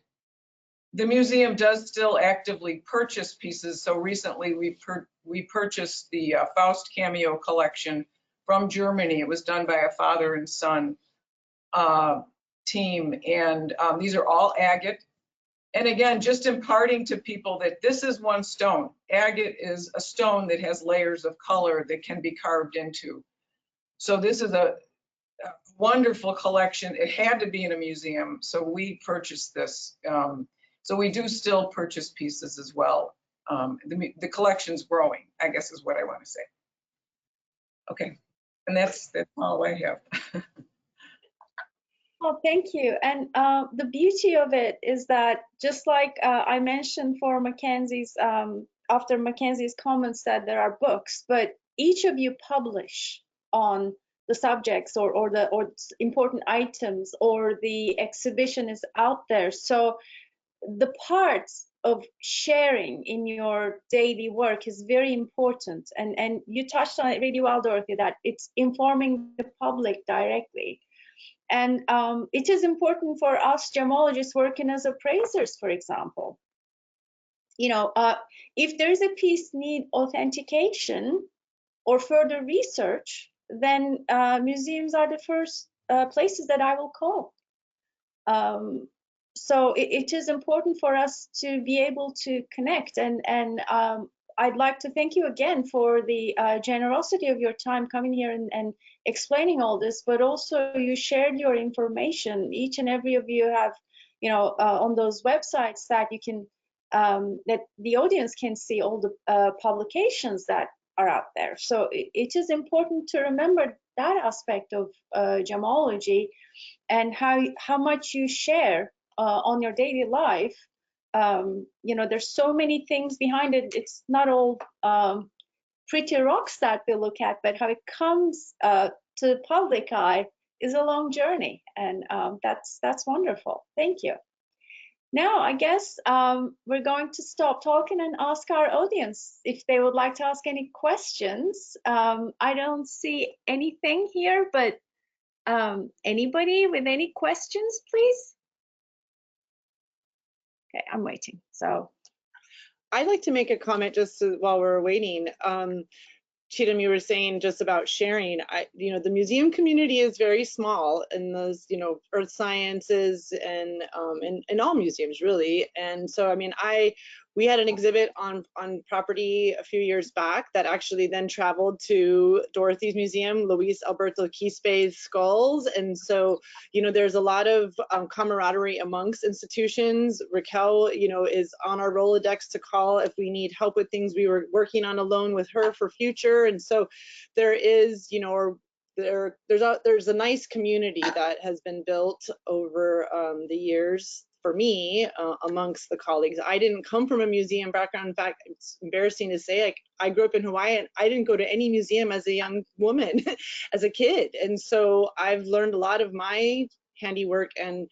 The museum does still actively purchase pieces. So recently we purchased the Faust Cameo collection from Germany. It was done by a father and son team. And these are all agate. And again, just imparting to people that this is one stone. Agate is a stone that has layers of color that can be carved into. So this is a wonderful collection. It had to be in a museum, so we purchased this. So we do still purchase pieces as well. The collection's growing, I guess is what I want to say. Okay, and that's all I have. Well, thank you. And the beauty of it is that, just like I mentioned for Mackenzie's, after Mackenzie's comments, that there are books, but each of you publish on the subjects or important items, or the exhibition is out there. So the parts of sharing in your daily work is very important. And you touched on it really well, Dorothy, that it's informing the public directly. And it is important for us gemologists working as appraisers, for example. If there's a piece need authentication or further research, then museums are the first places that I will call. So it is important for us to be able to connect. And I'd like to thank you again for the generosity of your time coming here and explaining all this, but also you shared your information. Each and every of you have, on those websites that you can, that the audience can see all the publications that are out there. So it is important to remember that aspect of gemology, and how much you share on your daily life. There's so many things behind it. It's not all pretty rocks that we look at, but how it comes to the public eye is a long journey, and that's wonderful. Thank you. Now, I guess we're going to stop talking and ask our audience if they would like to ask any questions. I don't see anything here, but anybody with any questions, please? Okay, I'm waiting. So I'd like to make a comment just while we're waiting. Cheatham, you were saying just about sharing. The museum community is very small in those, earth sciences and in all museums really. And so, we had an exhibit on property a few years back that actually then traveled to Dorothy's museum, Luis Alberto Quispe's skulls. And so, there's a lot of camaraderie amongst institutions. Raquel, is on our Rolodex to call if we need help with things we were working on alone with her for future. And so there is, there's a nice community that has been built over the years for me amongst the colleagues. I didn't come from a museum background. In fact, it's embarrassing to say, I grew up in Hawaii and I didn't go to any museum as a young woman, as a kid. And so I've learned a lot of my handiwork and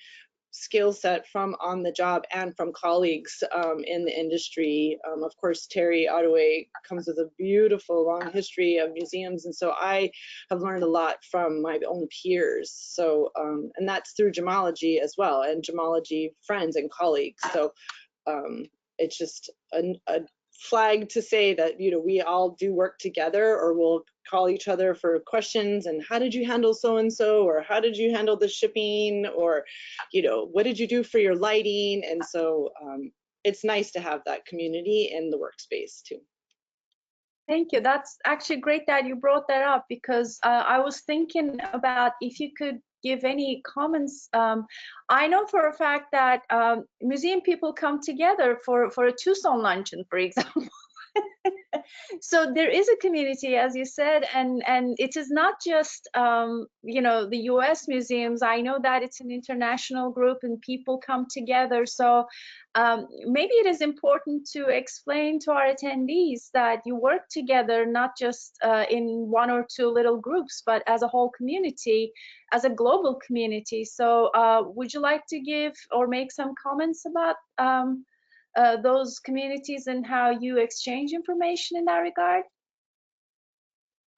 skill set from on the job and from colleagues in the industry. Of course, Terry Ottaway comes with a beautiful long history of museums, and so I have learned a lot from my own peers. So, and that's through gemology as well, and gemology friends and colleagues. So it's just a flag to say that we all do work together, or we'll call each other for questions and how did you handle so and so, or how did you handle the shipping, or what did you do for your lighting. And so it's nice to have that community in the workspace too. Thank you. That's actually great that you brought that up, because I was thinking about if you could give any comments. I know for a fact that museum people come together for a Tucson luncheon, for example. So there is a community, as you said, and it is not just you know, the U.S. museums. I know that it's an international group and people come together. So maybe it is important to explain to our attendees that you work together, not just in one or two little groups, but as a whole community, as a global community. So would you like to give or make some comments about those communities and how you exchange information in that regard?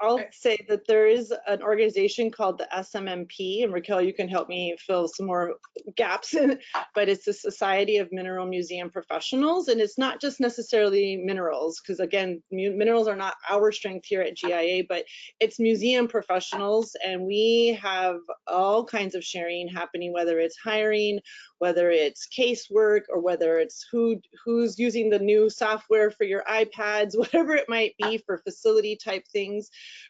I'll say that there is an organization called the SMMP, and Raquel, you can help me fill some more gaps in it, but it's the Society of Mineral Museum Professionals, and it's not just necessarily minerals, because again, minerals are not our strength here at GIA, but it's museum professionals, and we have all kinds of sharing happening, whether it's hiring, whether it's casework, or whether it's who's using the new software for your iPads, whatever it might be for facility type things,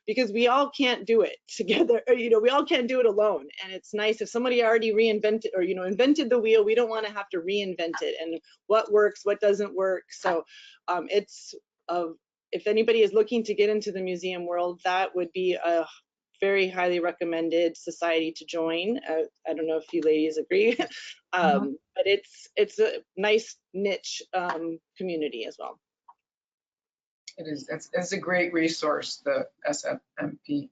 because we all can't do it together, or, you know, we all can't do it alone. And it's nice if somebody already reinvented or, you know, invented the wheel, we don't want to have to reinvent it, and what works, what doesn't work. So if anybody is looking to get into the museum world, that would be a very highly recommended society to join. I don't know if you ladies agree, but it's a nice niche community as well. It is. It's a great resource, the SMMP,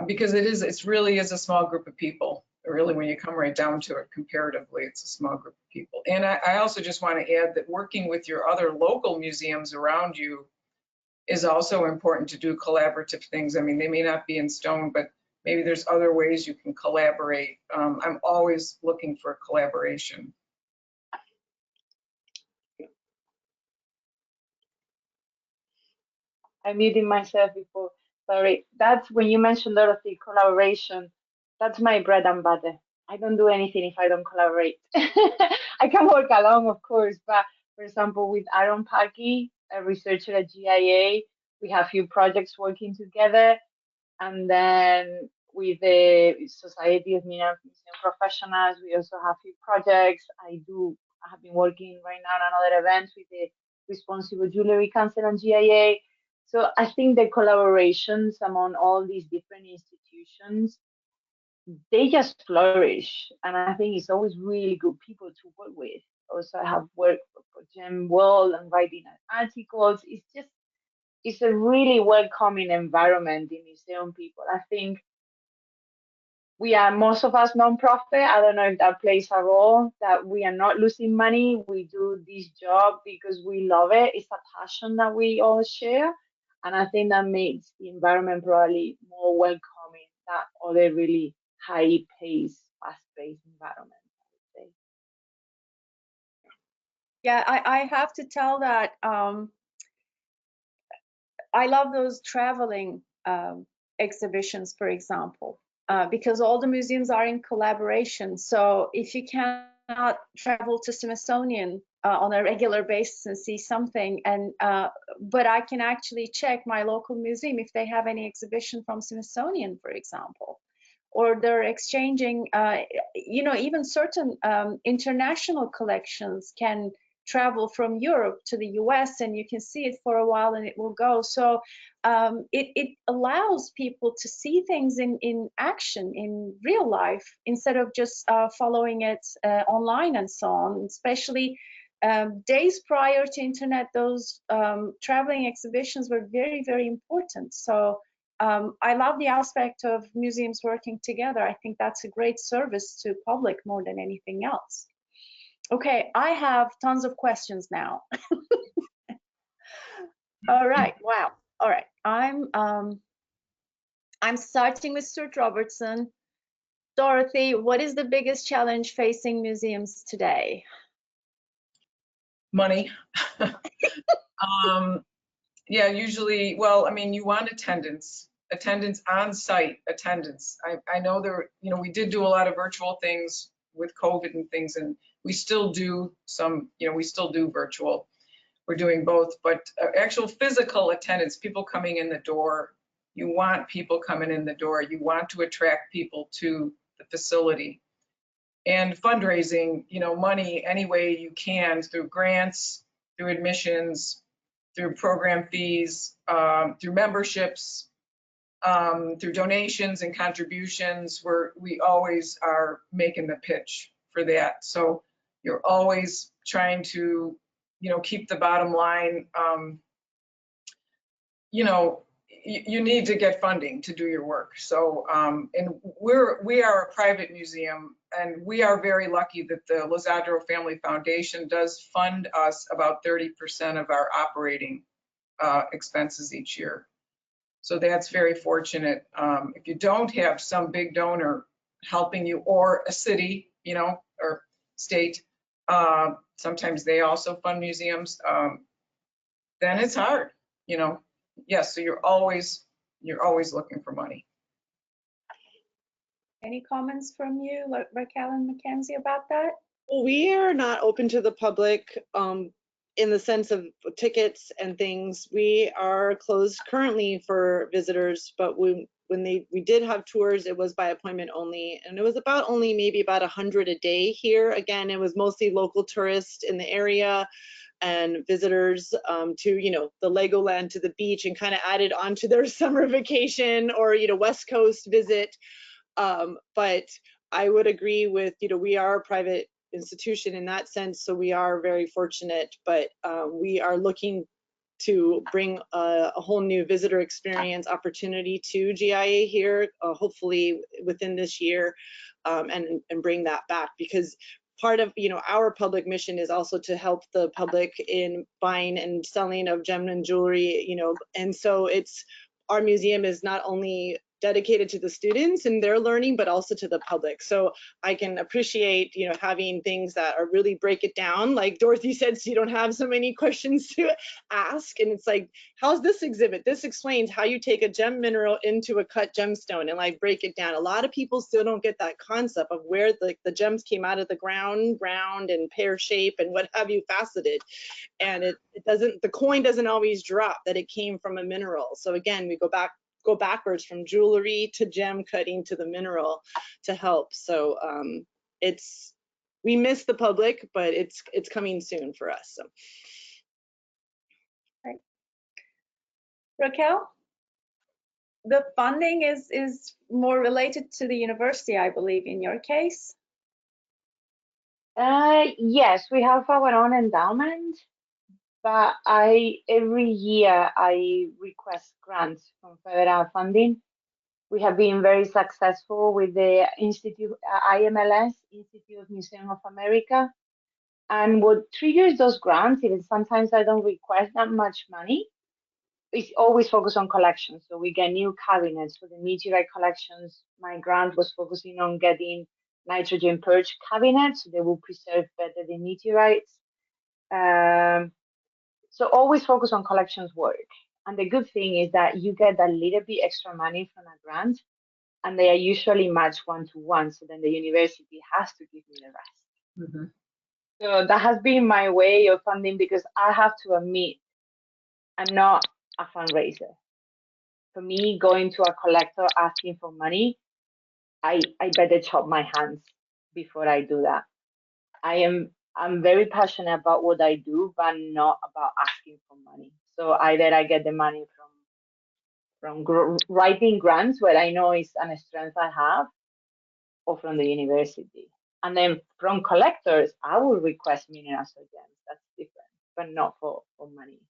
because it really is a small group of people. Really, when you come right down to it, comparatively, it's a small group of people. And I also just want to add that working with your other local museums around you is also important to do collaborative things. I mean, they may not be in stone, but maybe there's other ways you can collaborate. I'm always looking for collaboration. I muted myself before. Sorry. That's when you mentioned, Dorothy, collaboration. That's my bread and butter. I don't do anything if I don't collaborate. I can work alone, of course, but for example, with Aaron Paki, a researcher at GIA, we have few projects working together. And then with the Society of Mineral Museum Professionals, we also have few projects. I have been working right now on another event with the Responsible Jewelry Council and GIA. So I think the collaborations among all these different institutions, they just flourish. And I think it's always really good people to work with. Also, I have worked for Gem World and writing articles. It's a really welcoming environment in museum people. I think we are, most of us, non-profit. I don't know if that plays a role, that we are not losing money. We do this job because we love it. It's a passion that we all share. And I think that makes the environment probably more welcoming than other really high-paced, fast-paced environments, I would say. Yeah, I have to tell that I love those traveling exhibitions, for example, because all the museums are in collaboration. So if you cannot travel to Smithsonian on a regular basis and see something, but I can actually check my local museum if they have any exhibition from Smithsonian, for example, or they're exchanging, you know, even certain international collections can travel from Europe to the US, and you can see it for a while and it will go. So it allows people to see things in action, in real life, instead of just following it online and so on. Especially days prior to internet, those traveling exhibitions were very, very important. So I love the aspect of museums working together. I think that's a great service to public more than anything else. Okay, I have tons of questions now. All right, wow. All right, I'm starting with Stuart Robertson. Dorothy, what is the biggest challenge facing museums today? Money. Yeah, usually, well, I mean, you want attendance on site attendance. I know there, you know, we did do a lot of virtual things with COVID and things, and we still do some, you know, we still do virtual. We're doing both, but actual physical attendance, people coming in the door, You want people coming in the door. You want to attract people to the facility. And fundraising, you know, money any way you can, through grants, through admissions, through program fees, through memberships, through donations and contributions, we always are making the pitch for that. So you're always trying to, you know, keep the bottom line. You know, you need to get funding to do your work. So, and we are a private museum, and we are very lucky that the Lizzadro Family Foundation does fund us about 30% of our operating expenses each year. So that's very fortunate. If you don't have some big donor helping you, or a city, you know, or state, sometimes they also fund museums, then it's hard, you know. Yes, so you're always looking for money. Any comments from you, Raquel and Mackenzie, about that? Well, we are not open to the public in the sense of tickets and things. We are closed currently for visitors, but when we did have tours, it was by appointment only, and it was maybe about 100 a day here. Again, it was mostly local tourists in the area and visitors to, you know, the Legoland, to the beach, and kind of added onto their summer vacation or, you know, West Coast visit. But I would agree with, you know, we are a private institution in that sense, so we are very fortunate, but we are looking to bring a whole new visitor experience opportunity to GIA here, hopefully within this year, and bring that back, because part of, you know, our public mission is also to help the public in buying and selling of gem and jewelry, you know, and so our museum is not only dedicated to the students and their learning, but also to the public. So I can appreciate, you know, having things that are really break it down. Like Dorothy said, so you don't have so many questions to ask. And it's like, how's this exhibit? This explains how you take a gem mineral into a cut gemstone and like break it down. A lot of people still don't get that concept of where the gems came out of the ground, round and pear shape and what have you, faceted. And it doesn't, the coin doesn't always drop that it came from a mineral. So again, we go backwards from jewelry to gem cutting to the mineral to help. So we miss the public, but it's coming soon for us. So. Right. Raquel, the funding is more related to the university, I believe, in your case. Yes, we have our own endowment, but every year I request grants from federal funding. We have been very successful with the Institute, IMLS, Institute of Museum of America. And what triggers those grants, even sometimes I don't request that much money, is always focused on collections. So we get new cabinets for the meteorite collections. My grant was focusing on getting nitrogen purge cabinets, so they will preserve better the meteorites. So always focus on collections work. And the good thing is that you get a little bit extra money from a grant, and they are usually matched 1-to-1. So then the university has to give me the rest. Mm-hmm. So that has been my way of funding, because I have to admit, I'm not a fundraiser. For me, going to a collector asking for money, I better chop my hands before I do that. I'm very passionate about what I do, but not about asking for money. So either I get the money from writing grants, where I know it's a strength I have, or from the university. And then from collectors, I will request minerals or gems. That's different, but not for money.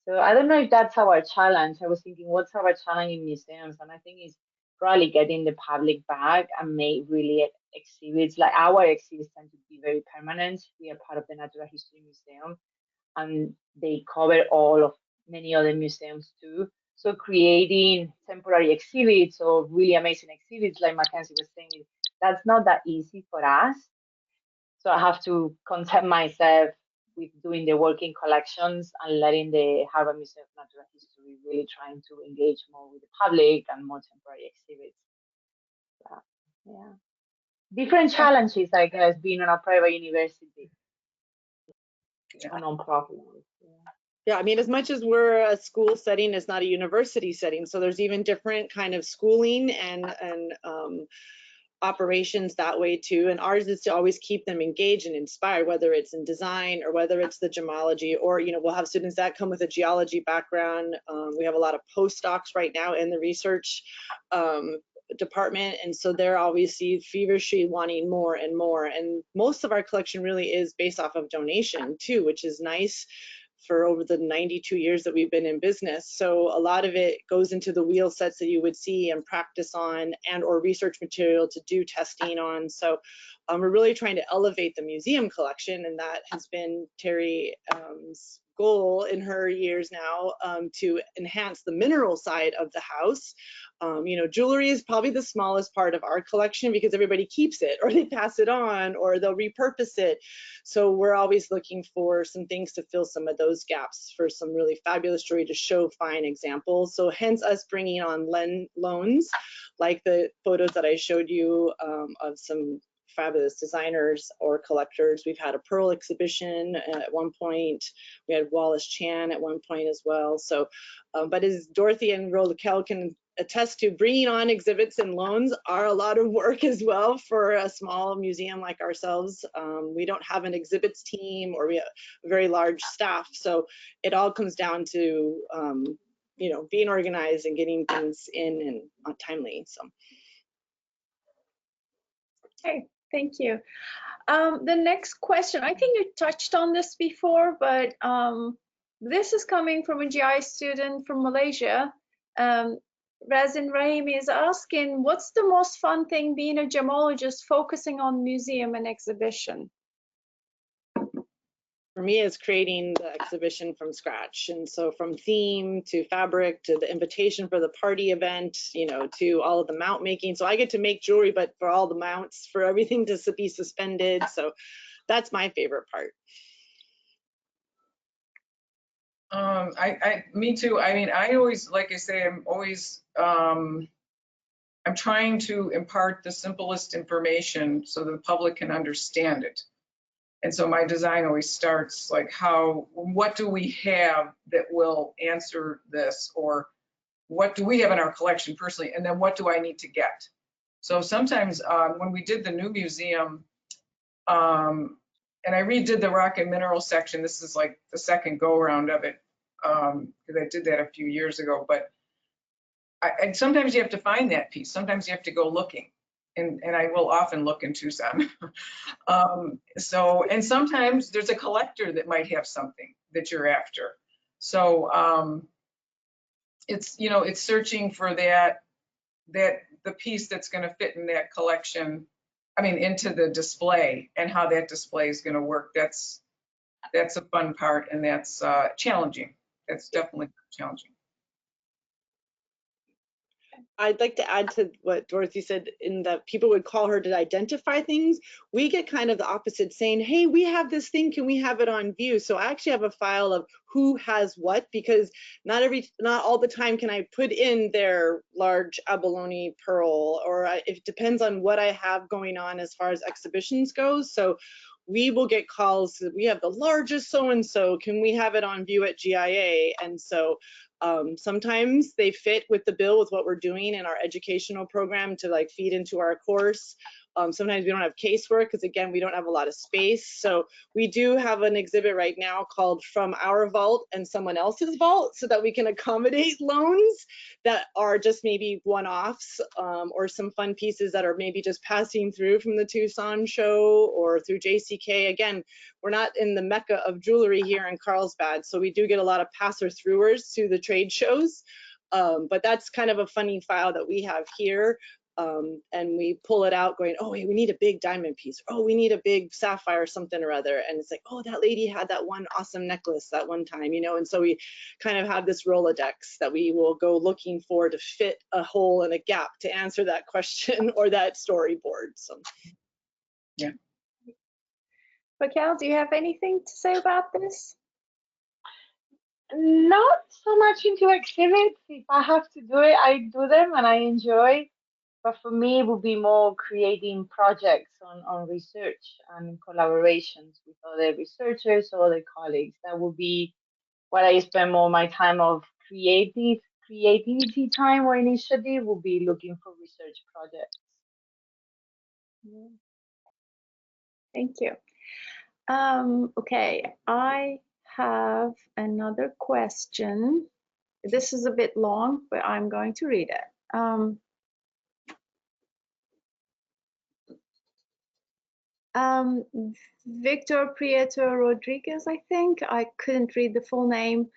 So I don't know if that's our challenge. I was thinking, what's our challenge in museums? And I think it's probably getting the public back and make really exhibits. Like our exhibits tend to be very permanent. We are part of the Natural History Museum, and they cover all of many other museums too. So creating temporary exhibits or really amazing exhibits, like Mackenzie was saying, that's not that easy for us. So I have to content myself with doing the working collections and letting the Harvard Museum of Natural History really trying to engage more with the public and more temporary exhibits. Yeah, different challenges, I guess, being on a private university, a non-profit. Yeah. Yeah, I mean, as much as we're a school setting, it's not a university setting. So there's even different kind of schooling and operations that way too. And ours is to always keep them engaged and inspired, whether it's in design or whether it's the gemology, or, you know, we'll have students that come with a geology background. We have a lot of postdocs right now in the research department, and so they're obviously feverishly wanting more and more. And most of our collection really is based off of donation too, which is nice for over the 92 years that we've been in business. So a lot of it goes into the wheel sets that you would see and practice on, and or research material to do testing on. So we're really trying to elevate the museum collection, and that has been Terry's goal in her years now, to enhance the mineral side of the house. You know, jewelry is probably the smallest part of our collection because everybody keeps it, or they pass it on, or they'll repurpose it. So we're always looking for some things to fill some of those gaps for some really fabulous jewelry to show fine examples. So hence us bringing on loans, like the photos that I showed you of some fabulous designers or collectors. We've had a pearl exhibition at one point. We had Wallace Chan at one point as well. So, but as Dorothy and Raquel can attest to, bringing on exhibits and loans are a lot of work as well for a small museum like ourselves. We don't have an exhibits team, or we have a very large staff. So it all comes down to, you know, being organized and getting things in and timely. So. Okay, thank you. The next question, I think you touched on this before, but this is coming from a GI student from Malaysia. Razin Rahim is asking, what's the most fun thing being a gemologist focusing on museum and exhibition? For me, is creating the exhibition from scratch. And so from theme to fabric to the invitation for the party event, you know, to all of the mount making. So I get to make jewelry, but for all the mounts, for everything to be suspended. So that's my favorite part. Me too. I mean, I always, like I say, I'm always, I'm trying to impart the simplest information so the public can understand it. And so my design always starts like, what do we have that will answer this? Or what do we have in our collection personally? And then what do I need to get? So sometimes when we did the new museum, and I redid the rock and mineral section, this is like the second go around of it, because I did that a few years ago, but and sometimes you have to find that piece. Sometimes you have to go looking, and I will often look in Tucson. So, and sometimes there's a collector that might have something that you're after. So it's, you know, it's searching for the piece that's going to fit in that collection. I mean, into the display, and how that display is going to work. That's a fun part, and that's challenging. That's definitely challenging. I'd like to add to what Dorothy said, in that people would call her to identify things. We get kind of the opposite, saying, hey, we have this thing, can we have it on view? So I actually have a file of who has what, because not all the time can I put in their large abalone pearl, or it depends on what I have going on as far as exhibitions goes. So we will get calls, we have the largest so-and-so, can we have it on view at GIA? And so sometimes they fit with the bill with what we're doing in our educational program to like feed into our course. Sometimes we don't have casework because, again, we don't have a lot of space. So we do have an exhibit right now called From Our Vault and Someone Else's Vault, so that we can accommodate loans that are just maybe one-offs, or some fun pieces that are maybe just passing through from the Tucson show or through JCK. Again, we're not in the mecca of jewelry here in Carlsbad, so we do get a lot of passer-throughers to the trade shows. But that's kind of a funny file that we have here. And we pull it out going, oh, hey, we need a big diamond piece. Oh, we need a big sapphire something or other. And it's like, oh, that lady had that one awesome necklace that one time, you know? And so we kind of have this Rolodex that we will go looking for to fit a hole and a gap to answer that question or that storyboard. So, yeah. Raquel, do you have anything to say about this? Not so much into exhibits. If I have to do it, I do them and I enjoy. But for me, it would be more creating projects on research and collaborations with other researchers or other colleagues. That would be what I spend more of my time of creativity time or initiative will be looking for research projects. Thank you. Okay, I have another question. This is a bit long, but I'm going to read it. Victor Prieto Rodriguez, I think. I couldn't read the full name.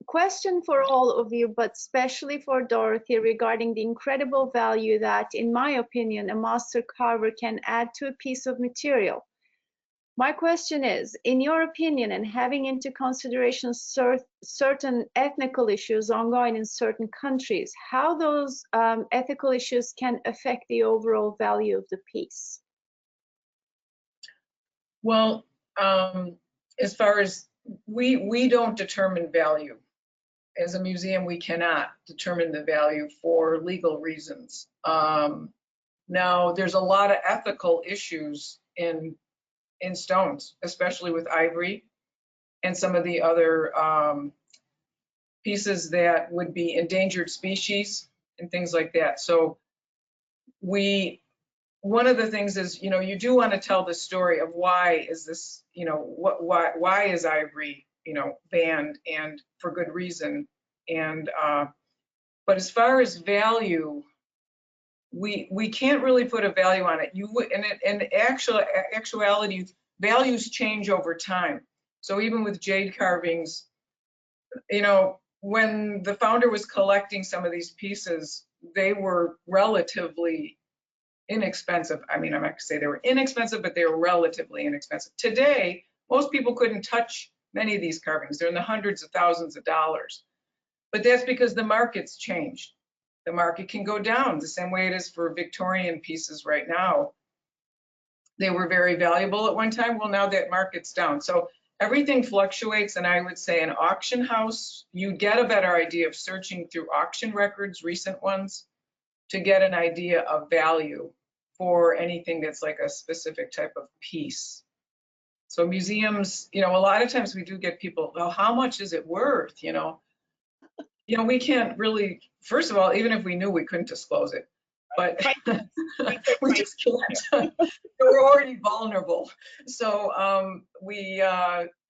Question for all of you, but especially for Dorothy, regarding the incredible value that, in my opinion, a master carver can add to a piece of material. My question is, in your opinion, and having into consideration certain ethnical issues ongoing in certain countries, how those ethical issues can affect the overall value of the piece? Well, as far as we don't determine value. As a museum, we cannot determine the value for legal reasons. Now, there's a lot of ethical issues in stones, especially with ivory and some of the other pieces that would be endangered species and things like that. So one of the things is, you know, you do want to tell the story of why is this, you know, why is ivory, you know, banned, and for good reason. And but as far as value, we can't really put a value on it. In actuality, values change over time. So even with jade carvings, you know, when the founder was collecting some of these pieces, they were relatively inexpensive. I mean, I'm not gonna say they were inexpensive, but they were relatively inexpensive. Today, most people couldn't touch many of these carvings. They're in the hundreds of thousands of dollars. But that's because the market's changed. The market can go down the same way it is for Victorian pieces right now. They were very valuable at one time. Well, now that market's down. So everything fluctuates, and I would say an auction house, you get a better idea of searching through auction records, recent ones, to get an idea of value for anything that's like a specific type of piece. So museums, you know, a lot of times we do get people, well, how much is it worth, you know? You know, we can't really, first of all, even if we knew, we couldn't disclose it, but we just can't. We're already vulnerable. So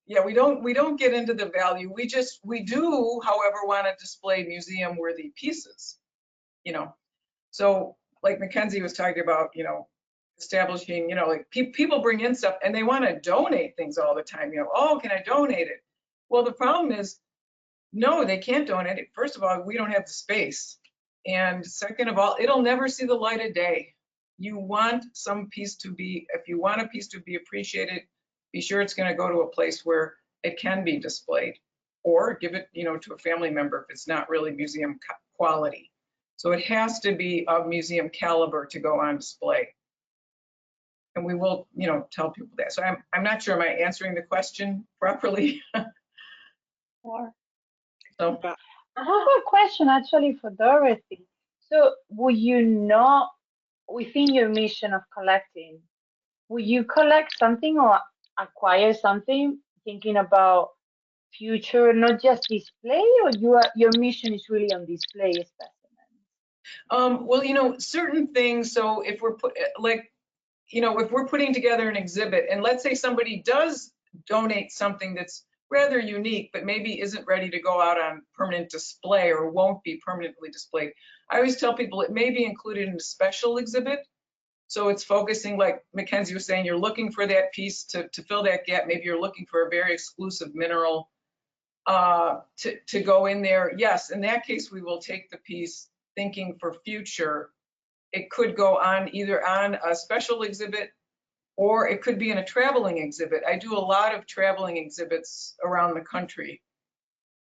yeah, we don't get into the value. We do, however, want to display museum worthy pieces, you know. So like Mackenzie was talking about, you know, establishing, you know, like people bring in stuff and they want to donate things all the time, you know, oh, can I donate it? Well, the problem is, no, they can't donate it. First of all, we don't have the space. And second of all, it'll never see the light of day. You want some piece to be, if you want a piece to be appreciated, be sure it's going to go to a place where it can be displayed, or give it, you know, to a family member if it's not really museum quality. So it has to be of museum caliber to go on display. And we will, you know, tell people that. So I'm not sure, am I answering the question properly? So I have a question actually for Dorothy. So would you not, within your mission of collecting, will you collect something or acquire something thinking about future, not just display, or your mission is really on display specimens? well, you know, certain things, so if we're you know, if we're putting together an exhibit, and let's say somebody does donate something that's rather unique, but maybe isn't ready to go out on permanent display or won't be permanently displayed, I always tell people it may be included in a special exhibit. So it's focusing, like Mackenzie was saying, you're looking for that piece to fill that gap. Maybe you're looking for a very exclusive mineral to go in there. Yes, in that case, we will take the piece thinking for future. It could go on either on a special exhibit, or it could be in a traveling exhibit. I do a lot of traveling exhibits around the country,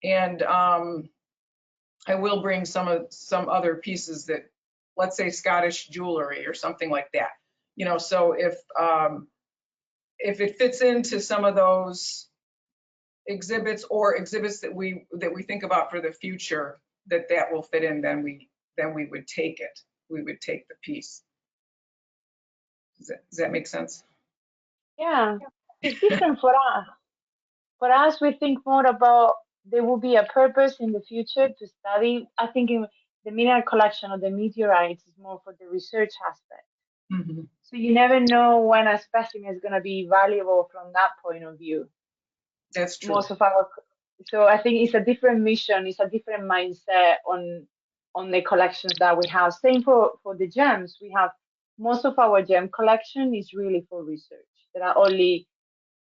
and I will bring some other pieces that, let's say Scottish jewelry or something like that. You know, so if it fits into some of those exhibits or exhibits that we think about for the future, that will fit in, then we would take it. We would take the piece. Does that make sense? Yeah, it's different for us. For us, we think more about there will be a purpose in the future to study. I think in the mineral collection of the meteorites is more for the research aspect. Mm-hmm. So you never know when a specimen is going to be valuable from that point of view. That's true. Most of our, so I think it's a different mission, it's a different mindset on the collections that we have. Same for the gems. We have most of our gem collection is really for research. There are only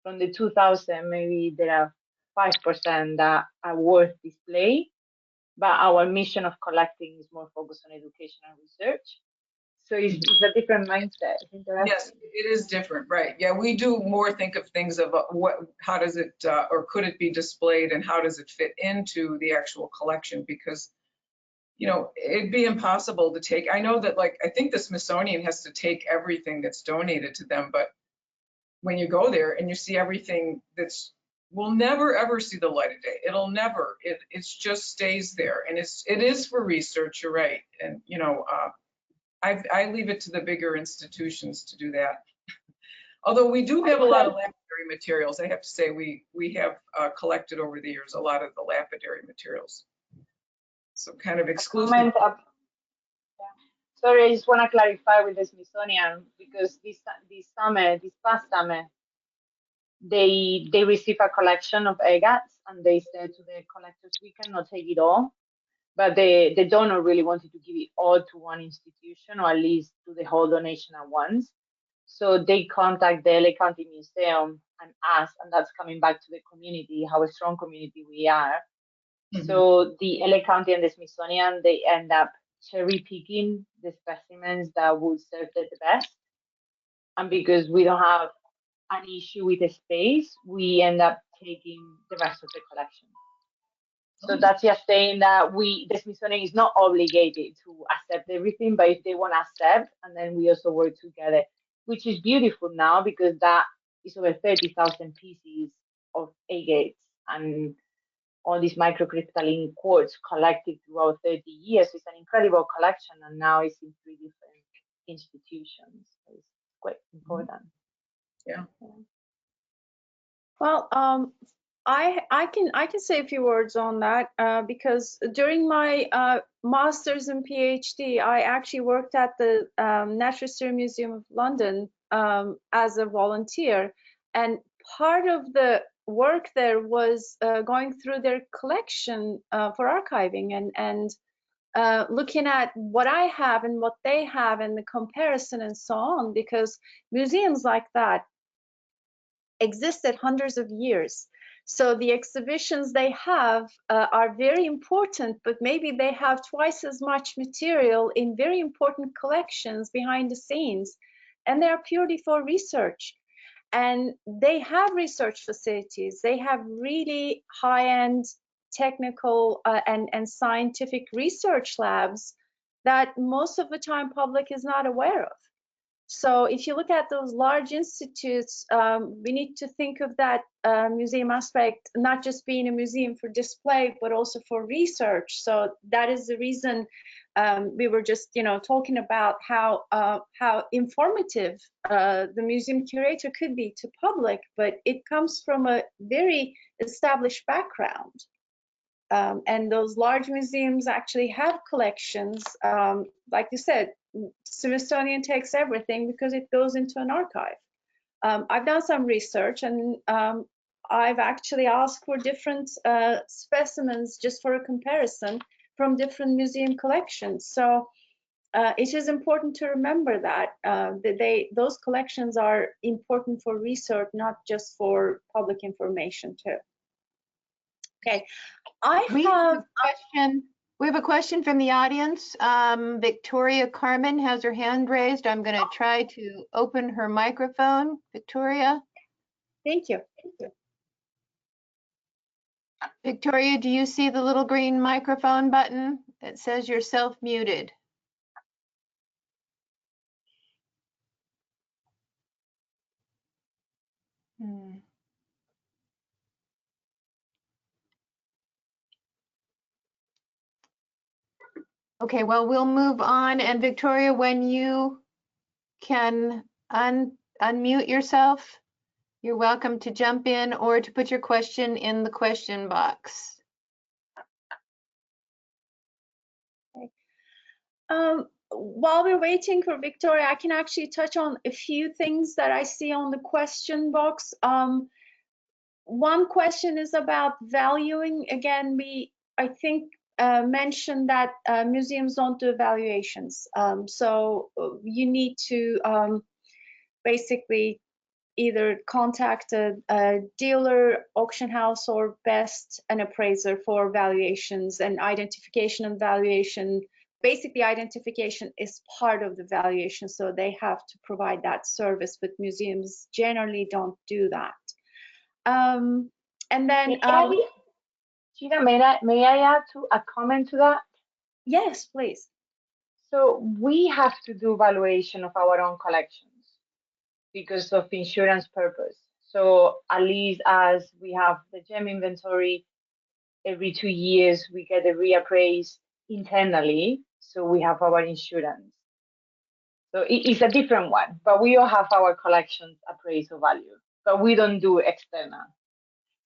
from the 2000, maybe there are 5% that are worth display, but our mission of collecting is more focused on education and research. So it's a different mindset. It's interesting. Yes, it is different, right? Yeah, we do more think of things of how does it, or could it be displayed, and how does it fit into the actual collection? Because, you know, it'd be impossible to take. I know that, like, I think the Smithsonian has to take everything that's donated to them, but when you go there and you see everything will never ever see the light of day. It'll never. It just stays there, and it is for research. You're right, and you know. I leave it to the bigger institutions to do that. Although we do have a lot of lapidary materials. I have to say we have collected over the years a lot of the lapidary materials. So kind of exclusive. Sorry, I just want to clarify with the Smithsonian, because this past summer, they received a collection of agates, and they said to the collectors, we cannot take it all. But the donor really wanted to give it all to one institution, or at least to the whole donation at once. So they contact the LA County Museum and ask, and that's coming back to the community, how a strong community we are. Mm-hmm. So the LA County and the Smithsonian, they end up cherry picking the specimens that would serve them the best. And because we don't have an issue with the space, we end up taking the rest of the collection. So that's just saying that the Smithsonian is not obligated to accept everything, but if they want to accept, and then we also work together, which is beautiful now, because that is over 30,000 pieces of agates and all these microcrystalline quartz collected throughout 30 years. It's an incredible collection, and now it's in 3 different institutions. So it's quite important. Yeah. Well, I can say a few words on that because during my master's and PhD, I actually worked at the Natural History Museum of London as a volunteer, and part of the work there was going through their collection for archiving and looking at what I have and what they have and the comparison and so on, because museums like that existed hundreds of years. So the exhibitions they have are very important, but maybe they have twice as much material in very important collections behind the scenes, and they are purely for research. And they have research facilities. They have really high-end technical and scientific research labs that most of the time public is not aware of. So if you look at those large institutes, we need to think of that museum aspect, not just being a museum for display, but also for research. So that is the reason we were just, talking about how informative the museum curator could be to public, but it comes from a very established background. And those large museums actually have collections, like you said. Smithsonian takes everything because it goes into an archive. I've done some research, and I've actually asked for different specimens just for a comparison from different museum collections. So it is important to remember that those collections are important for research, not just for public information too. Okay, We have a question from the audience. Victoria Carmen has her hand raised. I'm going to try to open her microphone. Victoria? Thank you. Victoria, do you see the little green microphone button that says you're self-muted? Okay, well, we'll move on. And Victoria, when you can unmute yourself, you're welcome to jump in or to put your question in the question box. While we're waiting for Victoria, I can actually touch on a few things that I see on the question box. One question is about valuing. Again, I think, mentioned that museums don't do evaluations. So you need to basically either contact a dealer, auction house, or best an appraiser for valuations and identification and valuation. Basically, identification is part of the valuation, so they have to provide that service, but museums generally don't do that. And then, Gina, may I add a comment to that? yes, please. So we have to do valuation of our own collections because of insurance purpose. So at least as we have the gem inventory, every 2 years we get a reappraised internally, so we have our insurance. So it's a different one, but we all have our collections appraisal value, but we don't do external.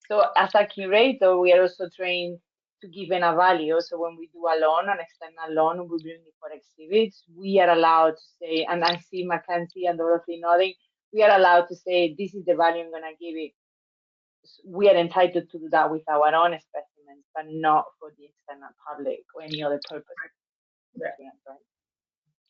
So as a curator, we are also trained to give in a value. So when we do a loan, an external loan, we bring it for exhibits, we are allowed to say, and I see Mackenzie and Dorothy nodding, we are allowed to say, this is the value I'm gonna give it. We are entitled to do that with our own specimens, but not for the external public or any other purpose. Right.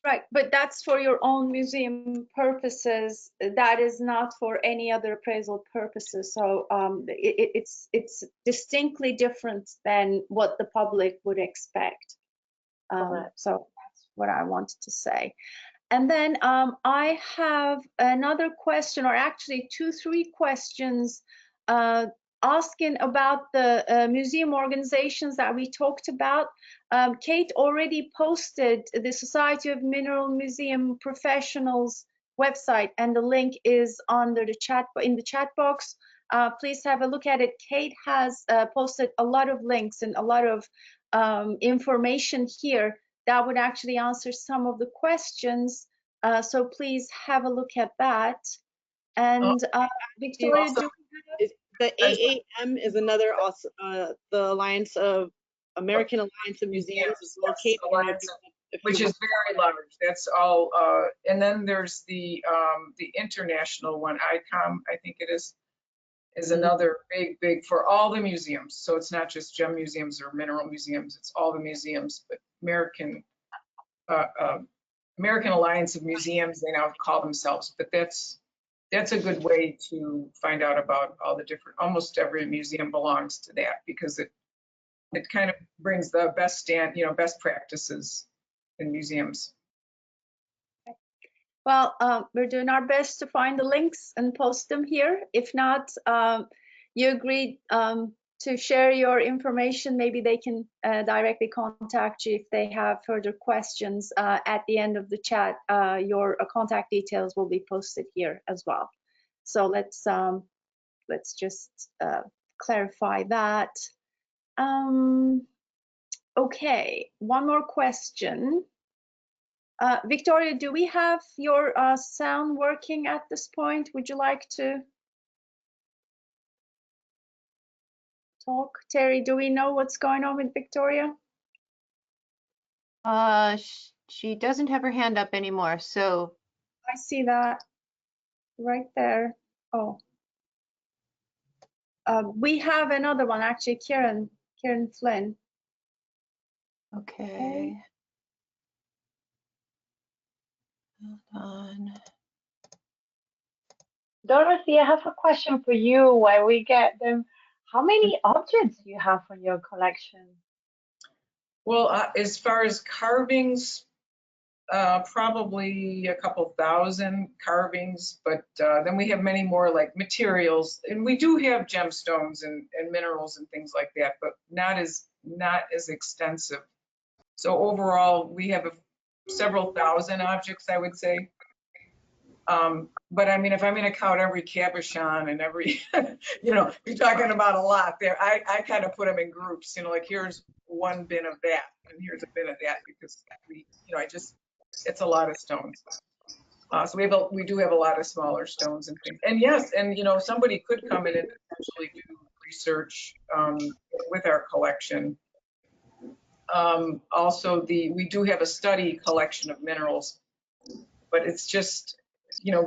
Right, but that's for your own museum purposes. That is not for any other appraisal purposes. So it's distinctly different than what the public would expect. So that's what I wanted to say. And then I have another question, or actually 2-3 questions asking about the museum organizations that we talked about. Kate already posted the Society of Mineral Museum Professionals website, and the link is under the chat, in the chat box. Please have a look at it. Kate has posted a lot of links and a lot of information here that would actually answer some of the questions. So please have a look at that. And Victoria, the AAM is another, also the Alliance of American Alliance of Museums is located, which is very large. That's all. And then there's the international one, ICOM, I think it is another big for all the museums. So it's not just gem museums or mineral museums, it's all the museums, but American Alliance of Museums, they now call themselves, but that's a good way to find out about all the different, almost every museum belongs to that, because it kind of brings the best best practices in museums. well, we're doing our best to find the links and post them here. If not, you agreed to share your information, maybe they can directly contact you if they have further questions. At the end of the chat, your contact details will be posted here as well. So let's just clarify that. Okay, one more question. Victoria, do we have your sound working at this point? Would you like to talk? Terry, do we know what's going on with Victoria? She doesn't have her hand up anymore, so. I see that right there. Oh. We have another one, actually, Karen Flynn. Okay. Hold on. Dorothy, I have a question for you while we get them. How many objects do you have in your collection? Well, as far as carvings, probably a couple thousand carvings, but then we have many more like materials, and we do have gemstones and minerals and things like that, but not as extensive. So overall, we have several thousand objects, I would say. But I mean, if I'm going to count every cabochon and every, you're talking about a lot there. I kind of put them in groups, like here's one bin of that and here's a bin of that, because it's a lot of stones. So we do have a lot of smaller stones and things. And yes, and somebody could come in and potentially do research with our collection. Also, we do have a study collection of minerals, but it's just,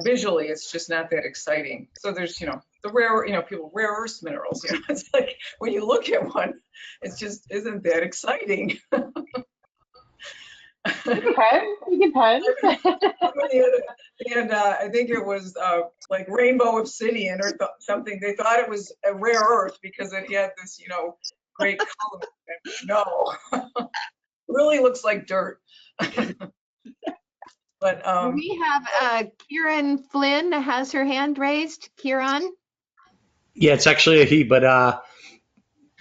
visually, it's just not that exciting. So there's, the rare, rare earth minerals, it's like when you look at one, it's just isn't that exciting. It depends. And I think it was like rainbow obsidian or something. They thought it was a rare earth because it had this, great color. No, really looks like dirt. But We have Kieran Flynn has her hand raised. Kieran? Yeah, it's actually a he, but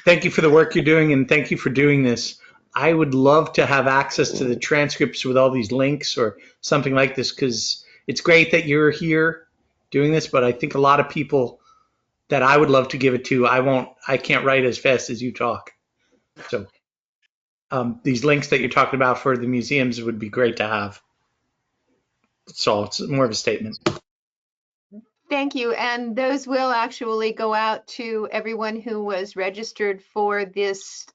thank you for the work you're doing and thank you for doing this. I would love to have access to the transcripts with all these links or something like this because it's great that you're here doing this, but I think a lot of people that I would love to give it to, I can't write as fast as you talk. So these links that you're talking about for the museums would be great to have. So it's more of a statement. Thank you. And those will actually go out to everyone who was registered for this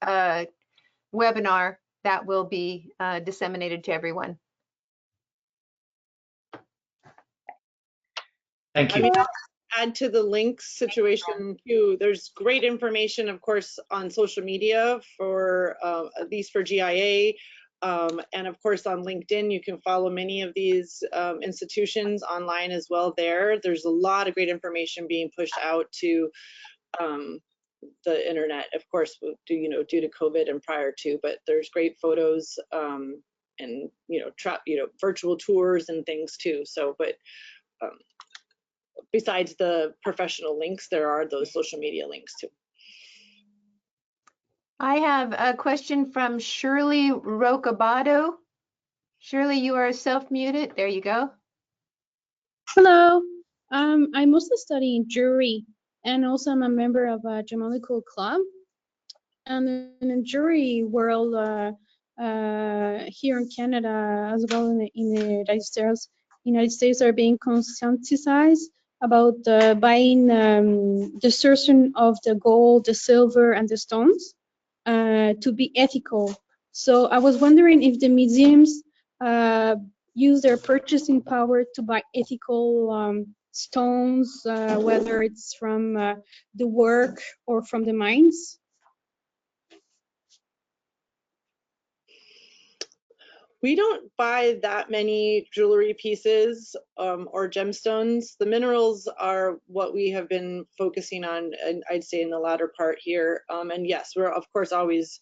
webinar. That will be disseminated to everyone. Thank I you. mean, I'll add to the links situation too. There's great information, of course, on social media for at least for GIA. And of course on LinkedIn, you can follow many of these institutions online as well there. There's a lot of great information being pushed out to the internet, of course, due to COVID and prior to, but there's great photos and, virtual tours and things too. So, but besides the professional links, there are those social media links too. I have a question from Shirley Rocabado. Shirley, you are self-muted. There you go. Hello, I mostly study in Zurich, and also I'm a member of a Gemmological club. And in the Zurich world, here in Canada, as well in the United States are being conscientized about buying the sourcing of the gold, the silver, and the stones to be ethical. So I was wondering if the museums use their purchasing power to buy ethical stones, whether it's from the work or from the mines. We don't buy that many jewelry pieces or gemstones. The minerals are what we have been focusing on, and I'd say in the latter part here. And yes, we're of course always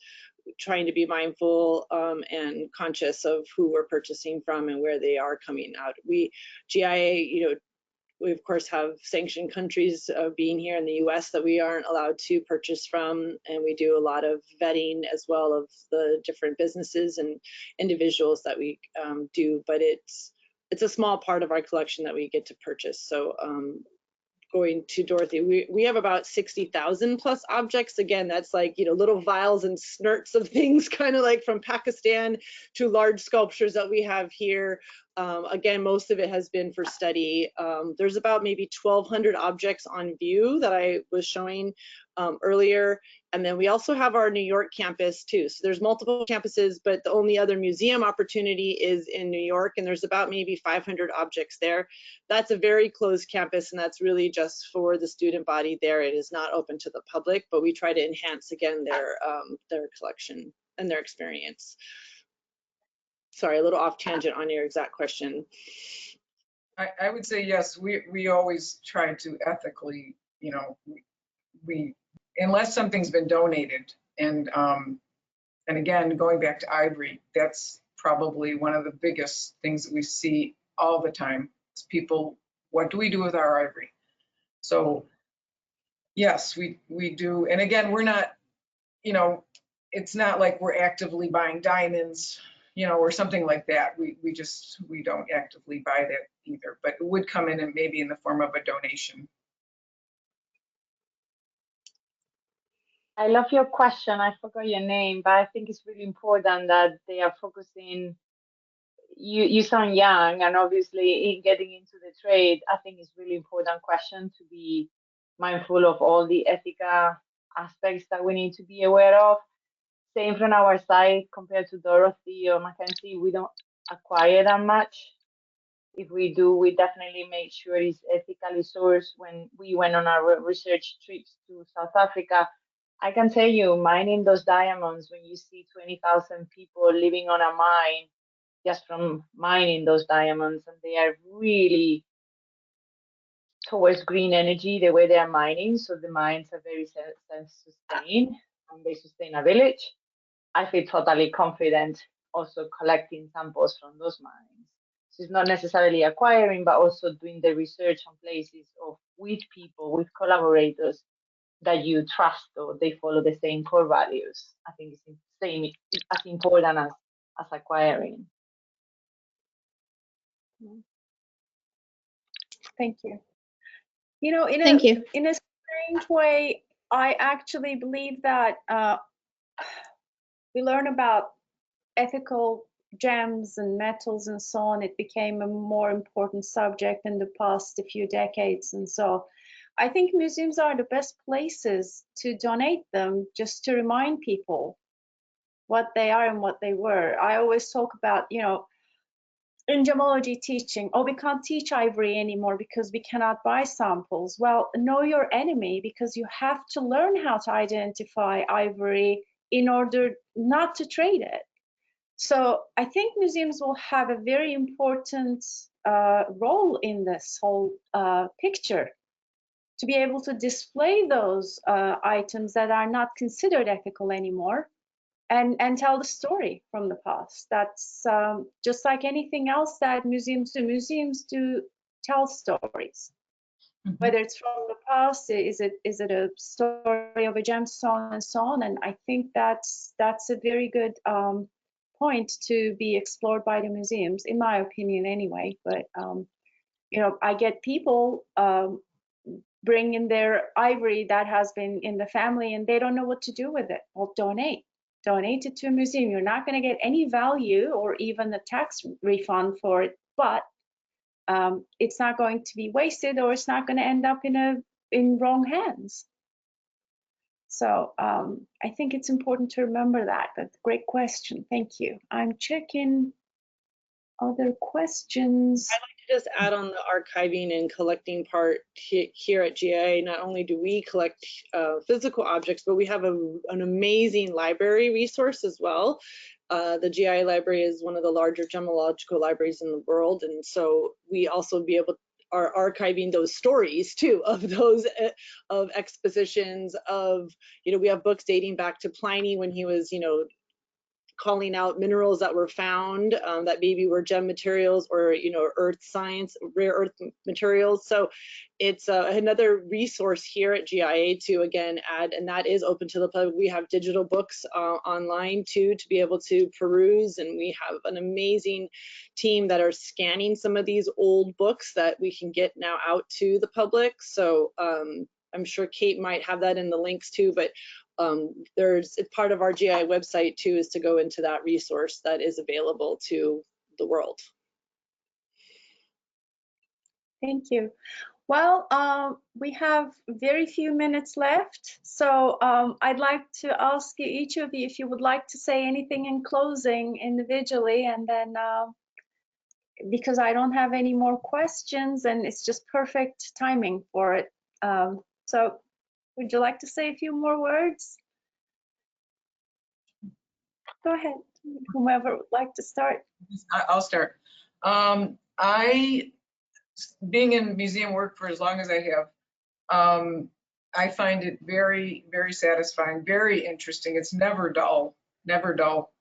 trying to be mindful and conscious of who we're purchasing from and where they are coming out. GIA, we of course have sanctioned countries being here in the US that we aren't allowed to purchase from, and we do a lot of vetting as well of the different businesses and individuals that we do, but it's a small part of our collection that we get to purchase. So going to Dorothy, we have about 60,000 plus objects. Again, that's like, little vials and snurts of things, kind of like from Pakistan to large sculptures that we have here. Again, most of it has been for study. There's about maybe 1,200 objects on view that I was showing earlier. And then we also have our New York campus too. So there's multiple campuses, but the only other museum opportunity is in New York, and there's about maybe 500 objects there. That's a very closed campus, and that's really just for the student body there. It is not open to the public, but we try to enhance again their collection and their experience. Sorry, a little off tangent on your exact question. I would say yes. We always try to ethically, we unless something's been donated, and again, going back to ivory, that's probably one of the biggest things that we see all the time. It's people, what do we do with our ivory? So yes, we do. And again, we're not, it's not like we're actively buying diamonds, or something like that. We don't actively buy that either, but it would come in and maybe in the form of a donation. I love your question. I forgot your name, but I think it's really important that they are focusing. You sound young, and obviously in getting into the trade, I think it's really important question to be mindful of all the ethical aspects that we need to be aware of. Same from our side compared to Dorothy or Mackenzie, we don't acquire that much. If we do, we definitely make sure it's ethically sourced. When we went on our research trips to South Africa, I can tell you, mining those diamonds, when you see 20,000 people living on a mine just from mining those diamonds, and they are really towards green energy the way they are mining. So the mines are very self-sustained and they sustain a village. I feel totally confident also collecting samples from those mines. So it's not necessarily acquiring, but also doing the research on places of with people, with collaborators that you trust or they follow the same core values. I think it's as important as acquiring. Thank you. You know, Thank you. in a strange way, I actually believe that we learn about ethical gems and metals and so on. It became a more important subject in the past few decades. And so I think museums are the best places to donate them, just to remind people what they are and what they were. I always talk about, you know, in gemology teaching, oh, we can't teach ivory anymore because we cannot buy samples. Well, know your enemy, because you have to learn how to identify ivory in order not to trade it. So I think museums will have a very important role in this whole picture, to be able to display those items that are not considered ethical anymore, and tell the story from the past. That's just like anything else that museums do. Museums do tell stories, whether it's from the past, is it a story of a gemstone and so on. And I think that's a very good point to be explored by the museums, in my opinion anyway. But you know, I get people bring in their ivory that has been in the family and they don't know what to do with it. Well, donate it to a museum. You're not going to get any value or even a tax refund for it, but it's not going to be wasted, or it's not going to end up in wrong hands. So I think it's important to remember that. That's a great question. Thank you. I'm checking other questions. I'd like to just add on the archiving and collecting part here at GIA. Not only do we collect physical objects, but we have an amazing library resource as well. The GIA library is one of the larger gemological libraries in the world, and so we also are archiving those stories too, of those of expositions of, you know, we have books dating back to Pliny when he was, you know, calling out minerals that were found that maybe were gem materials, or, you know, earth science, rare earth materials. So it's another resource here at GIA to again add, and that is open to the public. We have digital books online too to be able to peruse, and we have an amazing team that are scanning some of these old books that we can get now out to the public. So I'm sure Kate might have that in the links too, but there's part of our GI website too, is to go into that resource that is available to the world. Thank you. Well, we have very few minutes left, so I'd like to ask you, each of you, if you would like to say anything in closing individually, and then because I don't have any more questions and it's just perfect timing for it. So would you like to say a few more words? Go ahead, whomever would like to start. I'll start. Being in museum work for as long as I have, I find it very, very satisfying, very interesting. It's never dull, never dull.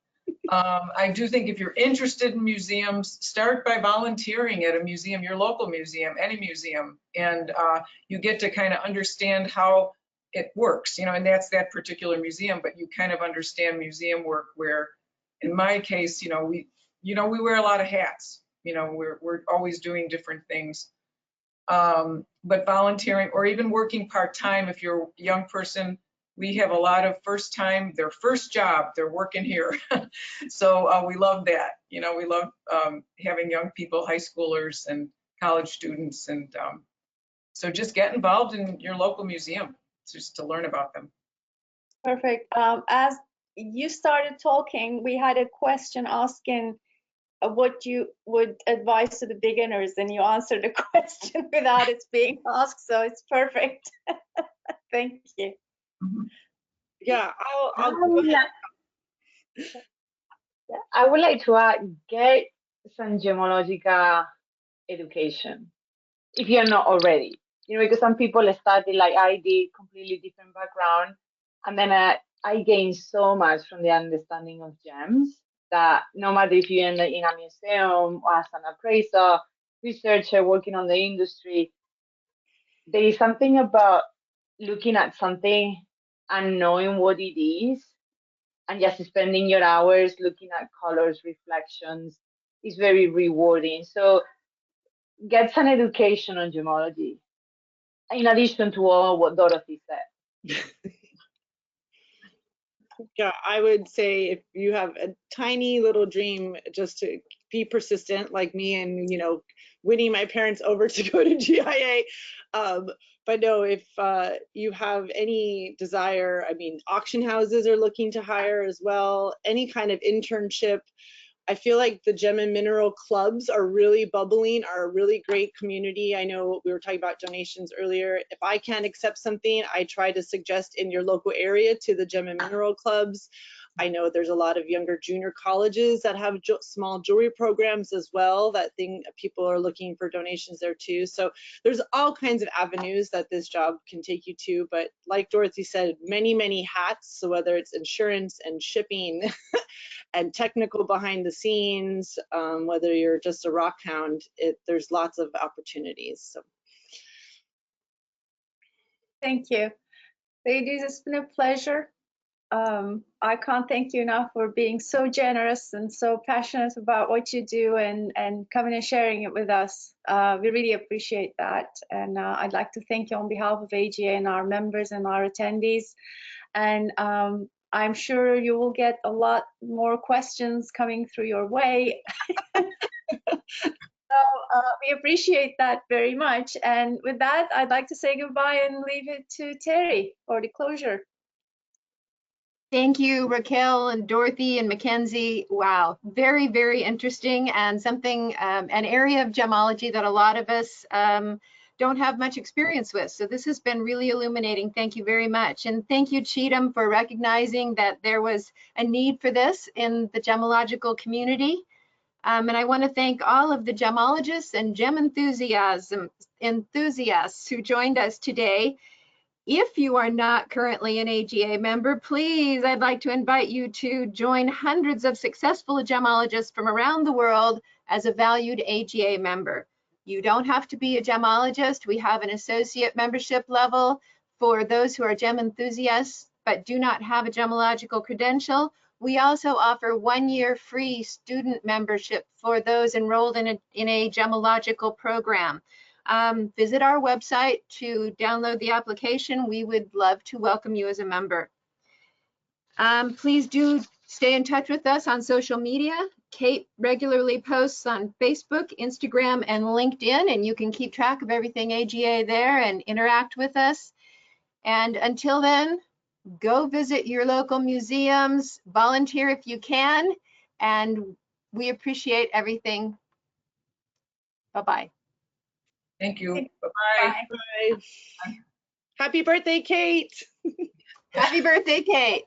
I do think if you're interested in museums, start by volunteering at a museum, your local museum, any museum, and you get to kind of understand how it works, you know, and that's that particular museum, but you kind of understand museum work, where in my case, you know, we wear a lot of hats, you know, we're always doing different things. But volunteering or even working part-time, if you're a young person, we have a lot of their first job, they're working here. So we love that. You know, we love having young people, high schoolers and college students. And so just get involved in your local museum just to learn about them. Perfect. As you started talking, we had a question asking what you would advise to the beginners, and you answered the question without it being asked, so it's perfect. Thank you. Yeah, I'll I go would ahead. I would like to get some gemological education if you're not already. You know, because some people started like I did, completely different background, and then I gained so much from the understanding of gems that no matter if you're in a museum or as an appraiser, researcher working on the industry, there is something about looking at something and knowing what it is and just spending your hours looking at colors, reflections is very rewarding. So get some education on gemology, in addition to all what Dorothy said. Yeah, I would say if you have a tiny little dream, just to be persistent like me and, you know, winning my parents over to go to GIA. But no, if you have any desire, I mean, auction houses are looking to hire as well, any kind of internship. I feel like the gem and mineral clubs are really bubbling, are a really great community. I know we were talking about donations earlier. If I can't accept something, I try to suggest in your local area to the gem and mineral clubs. I know there's a lot of younger junior colleges that have small jewelry programs as well. That thing, people are looking for donations there too. So there's all kinds of avenues that this job can take you to. But like Dorothy said, many, many hats. So whether it's insurance and shipping and technical behind the scenes, whether you're just a rock hound, there's lots of opportunities. So. Thank you. Ladies, it's been a pleasure. I can't thank you enough for being so generous and so passionate about what you do and coming and sharing it with us. We really appreciate that. And I'd like to thank you on behalf of AGA and our members and our attendees. And I'm sure you will get a lot more questions coming through your way. So we appreciate that very much. And with that, I'd like to say goodbye and leave it to Terry for the closure. Thank you, Raquel and Dorothy and Mackenzie. Wow, very, very interesting, and something, an area of gemology that a lot of us don't have much experience with. So this has been really illuminating. Thank you very much. And thank you, Cheatham, for recognizing that there was a need for this in the gemological community. And I want to thank all of the gemologists and gem enthusiasts who joined us today. If you are not currently an AGA member, please, I'd like to invite you to join hundreds of successful gemologists from around the world as a valued AGA member. You don't have to be a gemologist. We have an associate membership level for those who are gem enthusiasts but do not have a gemological credential. We also offer 1 year free student membership for those enrolled in a gemological program. Visit our website to download the application. We would love to welcome you as a member. Please do stay in touch with us on social media. Kate regularly posts on Facebook, Instagram, and LinkedIn, and you can keep track of everything AGA there and interact with us. And until then, go visit your local museums, volunteer if you can, and we appreciate everything. Bye-bye. Thank you. Bye-bye. Bye. Happy birthday, Kate. Happy birthday, Kate.